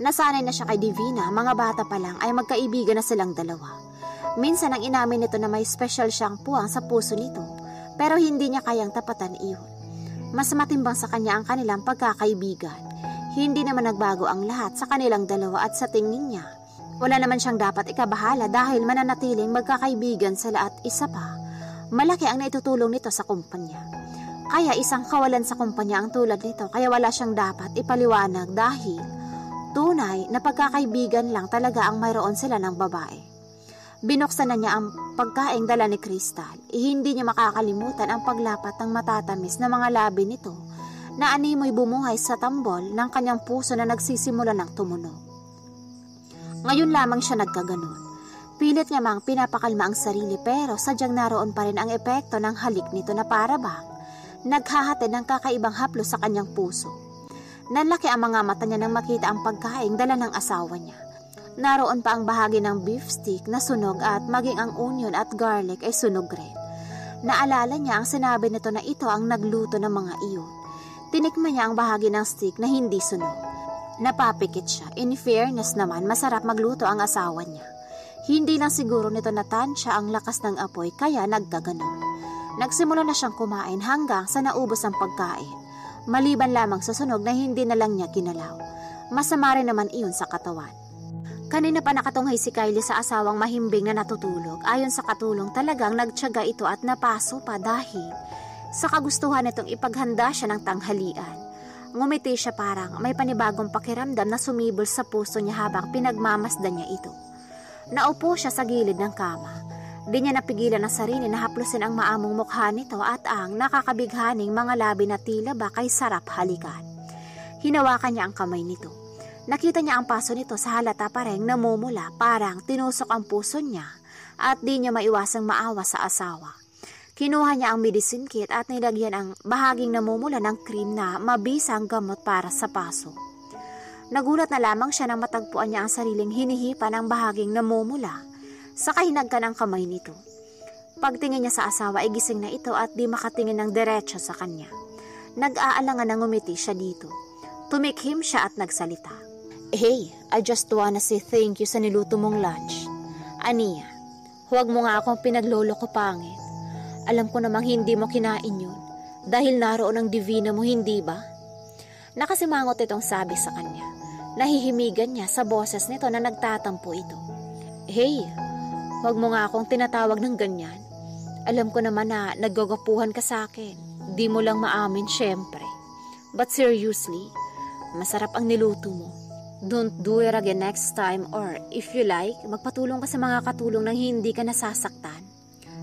B: Nasanay na siya kay Divina, mga bata pa lang ay magkaibigan na silang dalawa. Minsan ang inamin nito na may special siyang puwang sa puso nito, pero hindi niya kayang tapatan iyon. Mas matimbang sa kanya ang kanilang pagkakaibigan. Hindi naman nagbago ang lahat sa kanilang dalawa at sa tingin niya, wala naman siyang dapat ikabahala dahil mananatiling magkakaibigan sila at isa pa, malaki ang naitutulong nito sa kumpanya. Kaya isang kawalan sa kumpanya ang tulad nito kaya wala siyang dapat ipaliwanag dahil tunay na pagkakaibigan lang talaga ang mayroon sila ng babae. Binuksan na niya ang pagkaing dala ni Crystal. Hindi niya makakalimutan ang paglapat ng matatamis na mga labi nito na animoy bumuhay sa tambol ng kanyang puso na nagsisimula ng tumunog. Ngayon lamang siya nagkaganon. Pilit niya mang pinapakalma ang sarili pero sadyang naroon pa rin ang epekto ng halik nito na para bang naghahatid ng kakaibang haplos sa kanyang puso. Nanlaki ang mga mata niya nang makita ang pagkaing dala ng asawa niya. Naroon pa ang bahagi ng beef stick na sunog at maging ang onion at garlic ay sunog rin. Naalala niya ang sinabi nito na ito ang nagluto ng mga iyon. Tinikman niya ang bahagi ng stick na hindi sunog. Napapikit siya. In fairness naman, masarap magluto ang asawa niya. Hindi lang siguro nito natansya ang lakas ng apoy kaya nagkaganon. Nagsimula na siyang kumain hanggang sa naubos ang pagkain. Maliban lamang sa sunog na hindi na lang niya ginalaw. Masama rin naman iyon sa katawan. Kanina pa nakatunghay si Kylie sa asawang mahimbing na natutulog. Ayon sa katulong talagang nagtiyaga ito at napaso pa dahil sa kagustuhan nitong ipaghanda siya ng tanghalian. Ngumiti siya parang may panibagong pakiramdam na sumibol sa puso niya habang pinagmamasdan niya ito. Naupo siya sa gilid ng kama. Di niya napigilan ang sarili na haplusin ang maamong mukha nito at ang nakakabighaning mga labi na tila ba kay sarap halikan. Hinawakan niya ang kamay nito. Nakita niya ang paso nito sa halata pareng namumula, parang tinusok ang puso niya at di niya maiwasang maawa sa asawa. Kinuha niya ang medicine kit at nilagyan ang bahaging namumula ng cream na mabisang gamot para sa paso. Nagulat na lamang siya nang matagpuan niya ang sariling hinihipan ng bahaging namumula sa kahinagkan ng kamay nito. Pagtingin niya sa asawa ay gising na ito at di makatingin ng diretso sa kanya. Nag-aalangan na ngumiti siya dito. Tumikhim siya at nagsalita. Hey, I just wanna say thank you sa niluto mong lunch. Aniya, huwag mo nga akong pinaglolo ko pangit. Alam ko namang hindi mo kinain yun dahil naroon ang divina mo, hindi ba? Nakasimangot itong sabi sa kanya. Nahihimigan niya sa boses nito na nagtatampo ito. Hey, huwag mo nga akong tinatawag ng ganyan. Alam ko naman na naggagapuhan ka sa akin. Di mo lang maamin syempre. But seriously, masarap ang niluto mo. Don't do it again next time or if you like, magpatulong ka sa mga katulong nang hindi ka nasasaktan.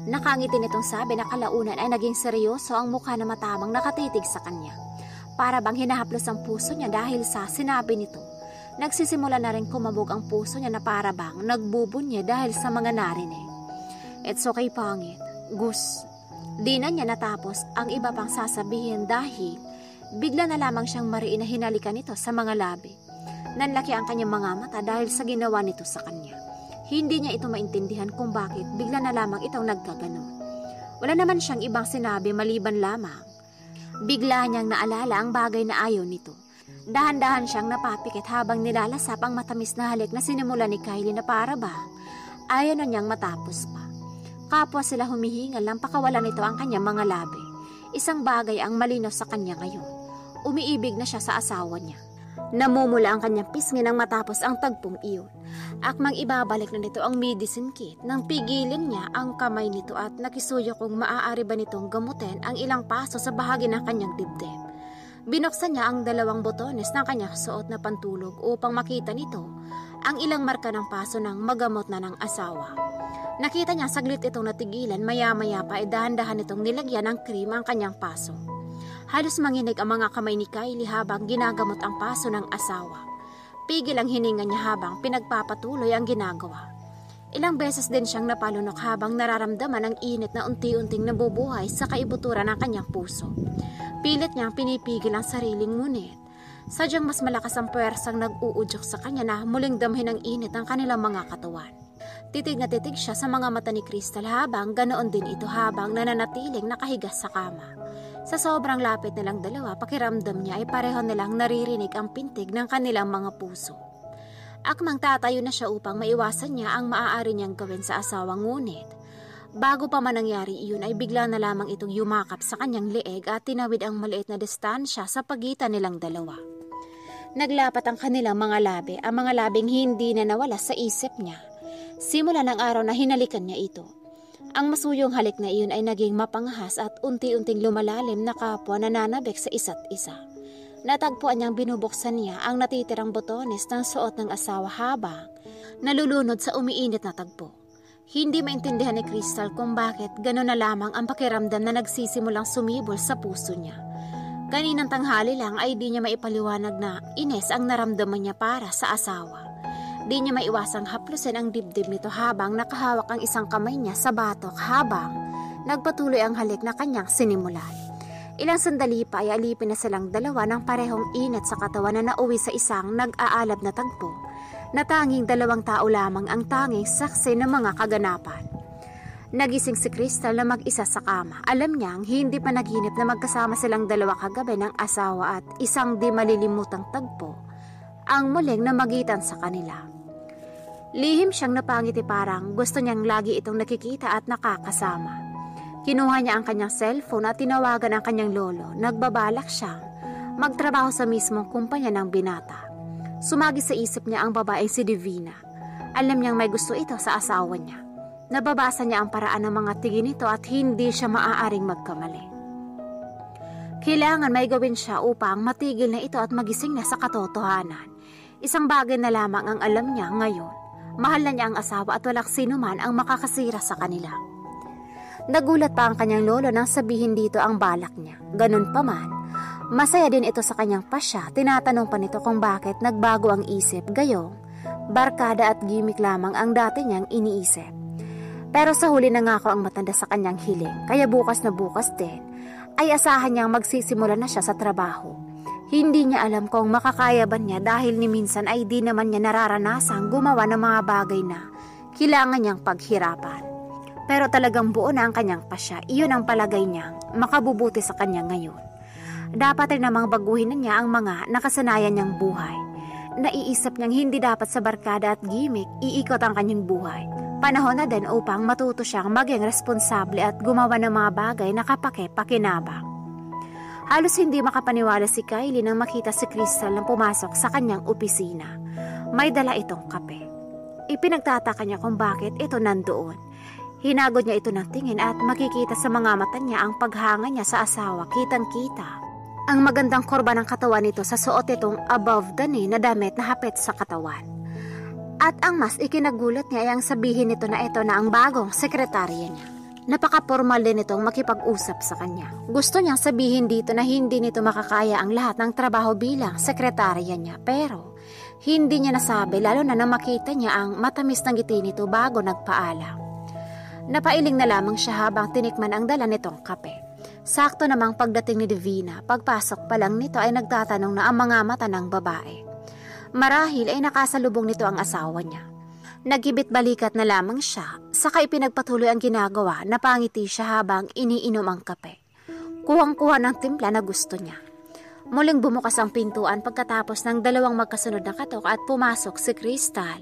B: Nakangiti nitong sabi na kalaunan ay naging seryoso ang mukha na matamang nakatitig sa kanya. Para bang hinahaplos ang puso niya dahil sa sinabi nito. Nagsisimula na rin kumabog ang puso niya na para bang nagbubunye dahil sa mga narinig. It's okay pangit, Gus. Di na niya natapos ang iba pang sasabihin dahil bigla na lamang siyang mariin na hinalikan nito sa mga labi. Nanlaki ang kanyang mga mata dahil sa ginawa nito sa kanya. Hindi niya ito maintindihan kung bakit bigla na lamang itong nagkaganon. Wala naman siyang ibang sinabi maliban lamang. Bigla niyang naalala ang bagay na ayaw nito. Dahan-dahan siyang napapikit habang nilalasap ang matamis na halik na sinimula ni Kylie na para bang ayaw na niyang matapos pa. Kapwa sila humihingal ng pakawalan nito ang kanyang mga labi. Isang bagay ang malinaw sa kanya ngayon. Umiibig na siya sa asawa niya. Namumula ang kanyang pisngi nang matapos ang tagpong iyon. Akmang ibabalik na nito ang medicine kit nang pigilin niya ang kamay nito at nakisuyo kung maaari ba nitong gamutin ang ilang paso sa bahagi ng kanyang dibdib. Binuksan niya ang 2 botones ng kanyang suot na pantulog upang makita nito ang ilang marka ng paso ng magamot na ng asawa. Nakita niya saglit itong natigilan, maya-maya pa ay dahan-dahan itong nilagyan ng cream ang kanyang paso. Halos manginig ang mga kamay ni Kylie habang ginagamot ang paso ng asawa. Pigil ang hininga niya habang pinagpapatuloy ang ginagawa. Ilang beses din siyang napalunok habang nararamdaman ang init na unti-unting nabubuhay sa kaibuturan ng kanyang puso. Pilit niyang pinipigil ang sariling ngunit sadyang mas malakas ang puwersang nag-uudyok sa kanya na muling damhin ang init ng kanilang mga katawan. Titig na titig siya sa mga mata ni Crystal habang ganoon din ito habang nananatiling nakahiga sa kama. Sa sobrang lapit nilang dalawa, pakiramdam niya ay pareho nilang naririnig ang pintig ng kanilang mga puso. Akmang tatayo na siya upang maiwasan niya ang maaari niyang gawin sa asawa ngunit bago pa man nangyari iyon ay bigla na lamang itong yumakap sa kanyang leeg at tinawid ang maliit na distansya sa pagitan nilang dalawa. Naglapat ang kanilang mga labi, ang mga labing hindi na nawala sa isip niya. Simula ng araw na hinalikan niya ito. Ang masuyong halik na iyon ay naging mapanghas at unti-unting lumalalim na kapwa nananabik sa isa't isa. Natagpuan niyang binubuksan niya ang natitirang botones ng suot ng asawa habang nalulunod sa umiinit na tagpo. Hindi maintindihan ni Crystal kung bakit gano'n na lamang ang pakiramdam na nagsisimulang sumibol sa puso niya. Kaninang tanghali lang ay di niya maipaliwanag na ines ang naramdaman niya para sa asawa. Di niya maiwasang haplusin ang dibdib nito habang nakahawak ang isang kamay niya sa batok habang nagpatuloy ang halik na kanyang sinimulan. Ilang sandali pa ay alipin na silang dalawa ng parehong init sa katawan na nauwi sa isang nag-aalab na tagpo na tanging 2 tao lamang ang tanging saksi ng mga kaganapan. Nagising si Crystal na mag-isa sa kama. Alam niyang hindi pa naginip na magkasama silang dalawa kagabi ng asawa at isang di malilimutang tagpo ang muling namagitan sa kanila. Lihim siyang napangiti, parang gusto niyang lagi itong nakikita at nakakasama. Kinuha niya ang kanyang cellphone at tinawagan ang kanyang lolo. Nagbabalak siyang magtrabaho sa mismong kumpanya ng binata. Sumagi sa isip niya ang babaeng si Divina. Alam niyang may gusto ito sa asawa niya. Nababasa niya ang paraan ng mga tingin nito at hindi siya maaaring magkamali. Kailangan may gawin siya upang matigil na ito at magising na sa katotohanan. Isang bagay na lamang ang alam niya ngayon. Mahal na niya ang asawa at walang sino man ang makakasira sa kanila. Nagulat pa ang kanyang lolo nang sabihin dito ang balak niya. Ganun pa man, masaya din ito sa kanyang pasya. Tinatanong pa nito kung bakit nagbago ang isip. Gayong, barkada at gimmick lamang ang dati niyang iniisip. Pero sa huli nangako ang matanda sa kanyang hiling. Kaya bukas na bukas din, ay asahan niyang magsisimula na siya sa trabaho. Hindi niya alam kung makakaya ba niya dahil ni minsan ay di naman niya nararanasang gumawa ng mga bagay na kailangan niyang paghirapan. Pero talagang buo na ang kanyang pasya. Iyon ang palagay niyang makabubuti sa kanya ngayon. Dapat rin namang baguhin na niya ang mga nakasanayan niyang buhay. Naiisip niyang hindi dapat sa barkada at gimmick iikot ang kanyang buhay. Panahon na din upang matuto siyang maging responsable at gumawa ng mga bagay na kapake-pakinabang. Halos hindi makapaniwala si Kylie nang makita si Crystal nang pumasok sa kanyang opisina. May dala itong kape. Ipinagtataka niya kung bakit ito nandoon. Hinagod niya ito ng tingin at makikita sa mga mata niya ang paghanga niya sa asawa. Kitang-kita ang magandang kurba ng katawan nito sa suot itong above the knee na damit na hapit sa katawan. At ang mas ikinagulat niya ay ang sabihin nito na ito na ang bagong sekretarya niya. Napaka-formal din itong makipag-usap sa kanya. Gusto niyang sabihin dito na hindi nito makakaya ang lahat ng trabaho bilang sekretarya niya. Pero hindi niya nasabi, lalo na nang makita niya ang matamis na ngiti nito bago nagpaalam. Napailing na lamang siya habang tinikman ang dala nitong kape. Sakto namang pagdating ni Divina, pagpasok pa lang nito ay nagtatanong na ang mga mata ng babae. Marahil ay nakasalubong nito ang asawa niya. Nagibit balikat na lamang siya, saka ipinagpatuloy ang ginagawa. Napangiti siya habang iniinom ang kape. Kuhang-kuha ng timpla na gusto niya. Muling bumukas ang pintuan pagkatapos ng dalawang magkasunod na katok at pumasok si Crystal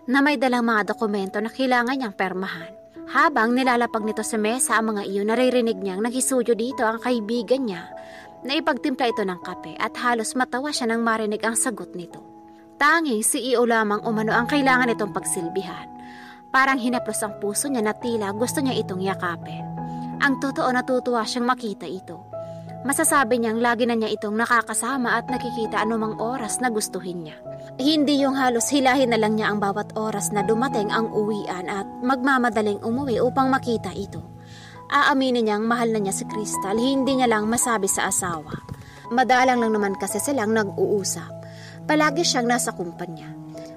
B: na may dalang mga dokumento na kailangan niyang permahan. Habang nilalapag nito sa mesa ang mga iyon, naririnig niyang naghisuyo dito ang kaibigan niya na ipagtimpla ito ng kape at halos matawa siya nang marinig ang sagot nito. Tanging CEO lamang umano ang kailangan itong pagsilbihan. Parang hinaplos ang puso niya na tila gusto niya itong yakapin. Ang totoo, natutuwa siyang makita ito. Masasabi niyang lagi na niya itong nakakasama at nakikita anumang oras na gustuhin niya. Hindi yung halos hilahin na lang niya ang bawat oras na dumating ang uwian at magmamadaling umuwi upang makita ito. Aaminin niyang mahal na niya si Crystal, hindi niya lang masabi sa asawa. Madalang lang naman kasi silang nag-uusap. Palagi siyang nasa kumpanya.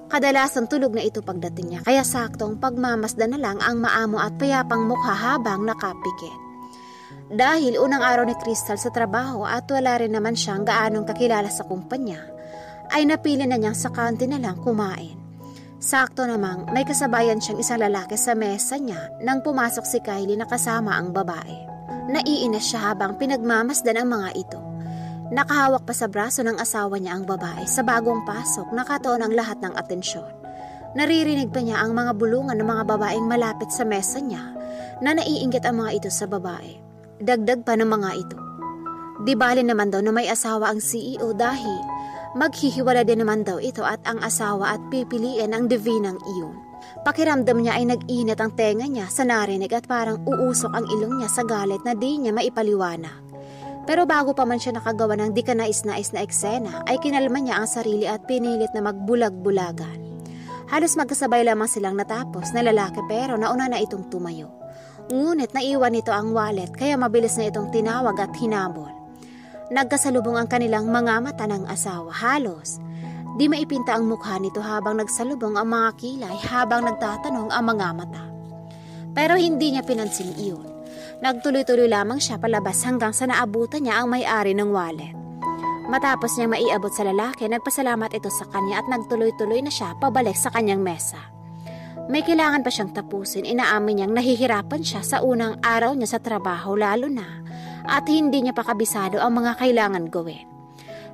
B: Kadalasan tulog na ito pagdating niya, kaya saktong pagmamasdan na lang ang maamo at payapang mukha habang nakapikit. Dahil unang araw ni Crystal sa trabaho at wala rin naman siyang gaanong kakilala sa kumpanya, ay napili na niyang sa kantin na lang kumain. Sakto namang may kasabayan siyang isang lalaki sa mesa niya nang pumasok si Kylie na kasama ang babae. Naiinis siya habang pinagmamasdan ang mga ito. Nakahawak pa sa braso ng asawa niya ang babae. Sa bagong pasok, nakatuon ang lahat ng atensyon. Naririnig pa niya ang mga bulungan ng mga babaeng malapit sa mesa niya na naiinggit ang mga ito sa babae. Dagdag pa ng mga ito. Di bali naman daw na may asawa ang CEO dahil maghihiwala din naman daw ito at ang asawa at pipiliin ang divinang iyon. Pakiramdam niya ay nag-init ang tenga niya sa narinig at parang uusok ang ilong niya sa galit na di niya maipaliwanag. Pero bago pa man siya nakagawa ng di kanais-nais na eksena, ay kinalma niya ang sarili at pinilit na magbulag-bulagan. Halos magkasabay lamang silang natapos na lalaki pero nauna na itong tumayo. Ngunit naiwan nito ang wallet kaya mabilis na itong tinawag at hinabol. Nagkasalubong ang kanilang mga mata ng asawa. Halos di maipinta ang mukha nito habang nagsalubong ang mga kilay habang nagtatanong ang mga mata. Pero hindi niya pinansin iyon. Nagtuloy-tuloy lamang siya palabas hanggang sa naabutan niya ang may-ari ng wallet. Matapos niyang maiabot sa lalaki, nagpasalamat ito sa kanya at nagtuloy-tuloy na siya pabalik sa kanyang mesa. May kailangan pa siyang tapusin, inaamin niyang nahihirapan siya sa unang araw niya sa trabaho lalo na at hindi niya pa kabisado ang mga kailangan gawin.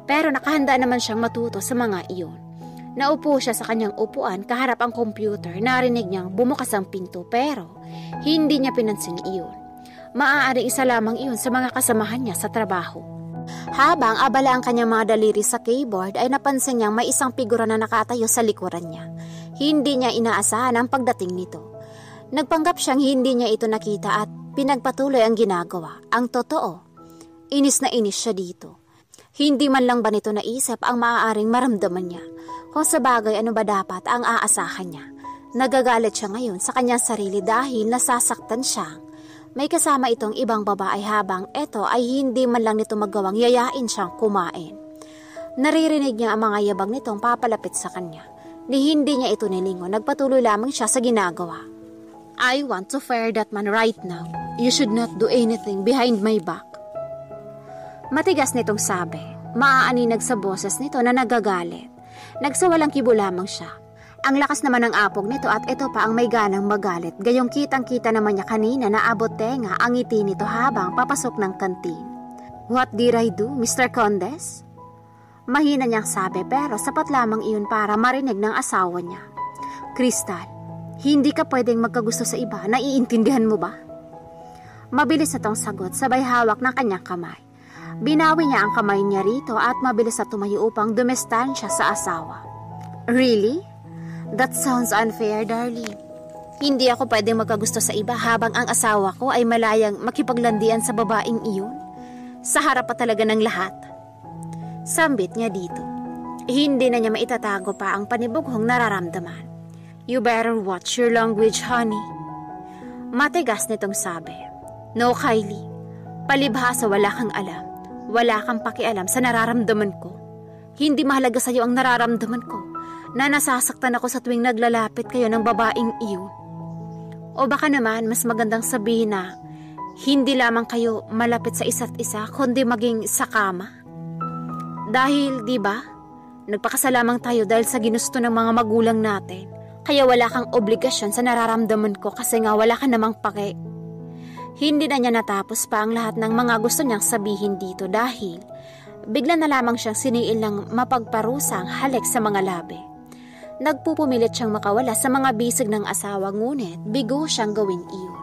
B: Pero nakahanda naman siyang matuto sa mga iyon. Naupo siya sa kanyang upuan kaharap ang computer. Narinig niyang bumukas ang pinto pero hindi niya pinansin iyon. Maaaring isa lamang iyon sa mga kasamahan niya sa trabaho. Habang abala ang kanyang mga daliri sa keyboard ay napansin niyang may isang figura na nakatayo sa likuran niya. Hindi niya inaasahan ang pagdating nito. Nagpanggap siyang hindi niya ito nakita at pinagpatuloy ang ginagawa. Ang totoo, inis na inis siya dito. Hindi man lang ba nito naisip ang maaaring maramdaman niya? Kung sa bagay ano ba dapat ang aasahan niya? Nagagalit siya ngayon sa kanyang sarili dahil nasasaktan siya. May kasama itong ibang babae habang ito ay hindi man lang nito magawang yayain siyang kumain. Naririnig niya ang mga yabang nitong papalapit sa kanya. Ni hindi niya ito nilingon, nagpatuloy lamang siya sa ginagawa. I want to fire that man right now. You should not do anything behind my back. Matigas nitong sabi. Maaaninag sa boses nito na nagagalit. Nagsawalang kibo lamang siya. Ang lakas naman ng apog nito at ito pa ang may ganang magalit. Gayong kitang-kita naman niya kanina na abot tenga ang ngiti nito habang papasok ng kantin. What did I do, Mr. Condes? Mahina niyang sabi pero sapat lamang iyon para marinig ng asawa niya. Crystal, hindi ka pwedeng magkagusto sa iba, naiintindihan mo ba? Mabilis na tong sagot sabay hawak ng kanyang kamay. Binawi niya ang kamay niya rito at mabilis na tumayo upang dumestan siya sa asawa. Really? That sounds unfair, darling. Hindi ako pwedeng magkagusto sa iba habang ang asawa ko ay malayang makipaglandian sa babaeng iyon. Sa harap pa talaga ng lahat. Sambit niya dito. Hindi na niya maitatago pa ang panibughong nararamdaman. You better watch your language, honey. Matigas nitong sabi. No, Kylie. Palibhasa wala kang alam. Wala kang pakialam sa nararamdaman ko. Hindi mahalaga sa iyo ang nararamdaman ko na nasasaktan ako sa tuwing naglalapit kayo ng babaeng iyon. O baka naman mas magandang sabihin na hindi lamang kayo malapit sa isa't isa kundi maging sa kama. Dahil, di ba, nagpakasalamang tayo dahil sa ginusto ng mga magulang natin. Kaya wala kang obligasyon sa nararamdaman ko kasi nga wala ka namang pake. Hindi na niya natapos pa ang lahat ng mga gusto niyang sabihin dito dahil bigla na lamang siyang siniil ng mapagparusang halik sa mga labi. Nagpupumilit siyang makawala sa mga bisig ng asawa ngunit bigo siyang gawin iyon.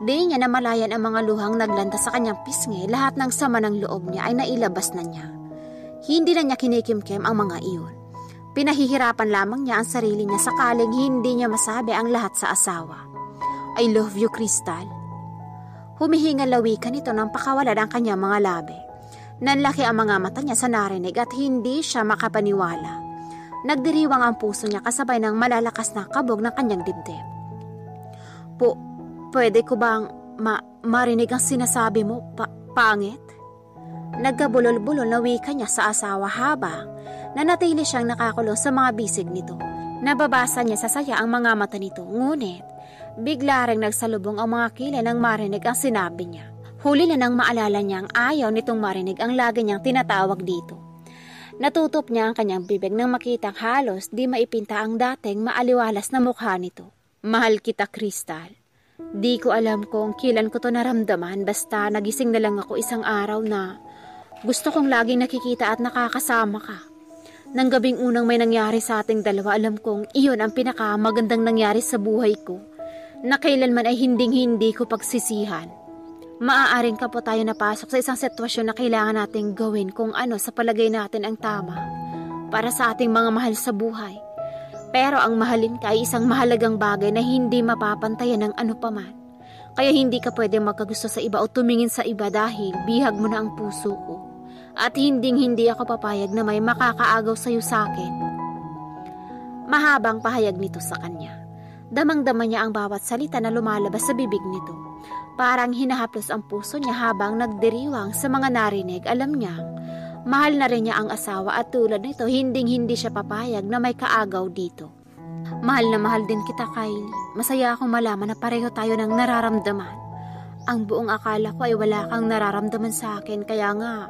B: Di niya namalayan ang mga luhang naglanda sa kanyang pisngi, lahat ng sama ng loob niya ay nailabas na niya. Hindi na niya kinikimkim ang mga iyon. Pinahihirapan lamang niya ang sarili niya sakaling hindi niya masabi ang lahat sa asawa. I love you, Crystal. Humihinga lawikan ito nang pakawalan ang kanyang mga labi. Nanlaki ang mga mata niya sa narinig at hindi siya makapaniwala. Nagdiriwang ang puso niya kasabay ng malalakas na kabog ng kanyang dibdib. Pwede ko bang marinig ang sinasabi mo, pangit? Nagkabulol-bulol na wika niya sa asawa habang nanatili siyang nakakulong sa mga bisig nito. Nababasa niya sa saya ang mga mata nito, ngunit bigla ring nagsalubong ang mga kilay nang marinig ang sinabi niya. Huli na nang maalala niyang ayaw nitong marinig ang lagi niyang tinatawag dito. Natutop niya ang kanyang bibig nang makitang halos di maipinta ang dating maaliwalas na mukha nito. Mahal kita, Crystal. Di ko alam kung kailan ko to naramdaman basta nagising na lang ako isang araw na gusto kong laging nakikita at nakakasama ka. Nang gabing unang may nangyari sa ating dalawa, alam kong iyon ang pinakamagandang nangyari sa buhay ko na kailanman ay hinding-hindi ko pagsisihan. Maaaring ka po tayo napasok sa isang sitwasyon na kailangan nating gawin kung ano sa palagay natin ang tama para sa ating mga mahal sa buhay. Pero ang mahalin ka ay isang mahalagang bagay na hindi mapapantayan ng ano paman. Kaya hindi ka pwedeng magkagusto sa iba o tumingin sa iba dahil bihag mo na ang puso ko. At hinding-hindi ako papayag na may makakaagaw sa iyo sa akin. Mahabang pahayag nito sa kanya. Damang-dama niya ang bawat salita na lumalabas sa bibig nito. Parang hinahaplos ang puso niya habang nagdiriwang sa mga narinig. Alam niya, mahal na rin niya ang asawa at tulad nito, hinding-hindi siya papayag na may kaagaw dito. Mahal na mahal din kita, Kylie. Masaya akong malaman na pareho tayo ng nararamdaman. Ang buong akala ko ay wala kang nararamdaman sa akin, kaya nga,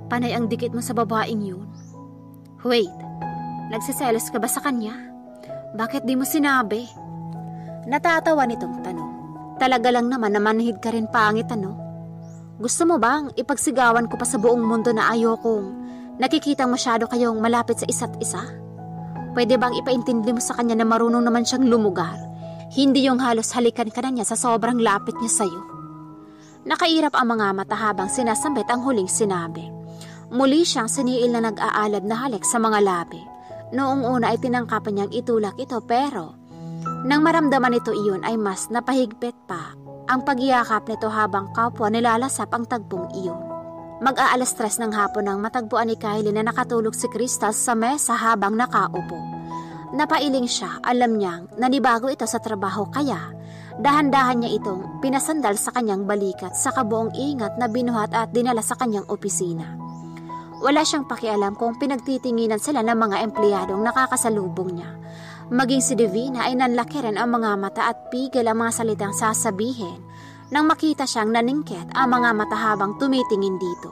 B: panay ang dikit mo sa babaeng yun. Wait, nagsiselos ka ba sa kanya? Bakit di mo sinabi? Natatawa nitong tanong. Talaga lang naman na manhid ka rin, pangit ano? Gusto mo bang ipagsigawan ko pa sa buong mundo na ayokong nakikitang masyado kayong malapit sa isa't isa? Pwede bang ipaintindi mo sa kanya na marunong naman siyang lumugar? Hindi yung halos halikan ka na niya sa sobrang lapit niya sa'yo. Nakairap ang mga mata habang sinasambit ang huling sinabi. Muli siyang siniil na nag-aalab na halik sa mga labi. Noong una ay tinangkapan niyang itulak ito pero nang maramdaman nito iyon ay mas napahigpit pa ang pagyakap nito habang kapwa nilalasap ang tagpong iyon. Mag-aalas 3 ng hapon nang matagpuan ni Kylie na nakatulog si Crystal sa mesa habang nakaupo. Napailing siya, alam niyang nanibago ito sa trabaho kaya dahan-dahan niya itong pinasandal sa kanyang balikat sa kabuong ingat na binuhat at dinala sa kanyang opisina. Wala siyang pakialam kung pinagtitinginan sila ng mga empleyadong nakakasalubong niya. Maging si Divina ay nanlaki rin ang mga mata at pigil ang mga salitang sasabihin nang makita siyang naningkit ang mga mata habang tumitingin dito.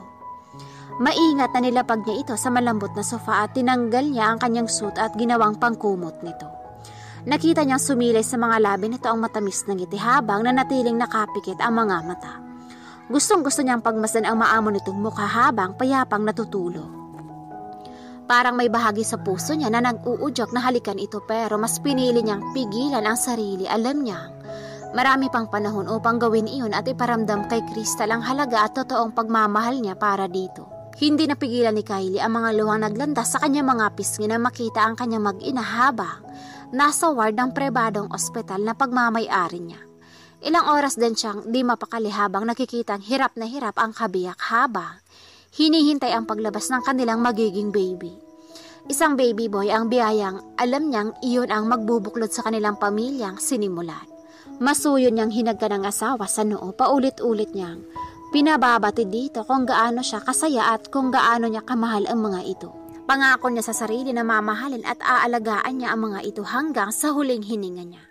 B: Maingat na nilapag niya ito sa malambot na sofa at tinanggal niya ang kanyang suit at ginawang pangkumot nito. Nakita niyang sumilay sa mga labi nito ang matamis ng ngiti habang nanatiling nakapikit ang mga mata. Gustong-gusto niyang pagmasdan ang maamo nitong mukha habang payapang natutulog. Parang may bahagi sa puso niya na nag-uudyok na halikan ito pero mas pinili niyang pigilan ang sarili. Alam niyang marami pang panahon upang gawin iyon at iparamdam kay Crystal ang halaga at totoong pagmamahal niya para dito. Hindi napigilan ni Kylie ang mga luhang naglandas sa kanyang mga pisngi na makita ang kanyang mag-ina habang nasa ward ng pribadong ospital na pagmamay-ari niya. Ilang oras din siyang di mapakali habang nakikitang hirap na hirap ang kabiyak habang hinihintay ang paglabas ng kanilang magiging baby. Isang baby boy ang biyayang alam niyang iyon ang magbubuklod sa kanilang pamilyang sinimulan. Masuyo niyang hinagka ng asawa sa noo, paulit-ulit niyang pinababati dito kung gaano siya kasaya at kung gaano niya kamahal ang mga ito. Pangako niya sa sarili na mamahalin at aalagaan niya ang mga ito hanggang sa huling hininga niya.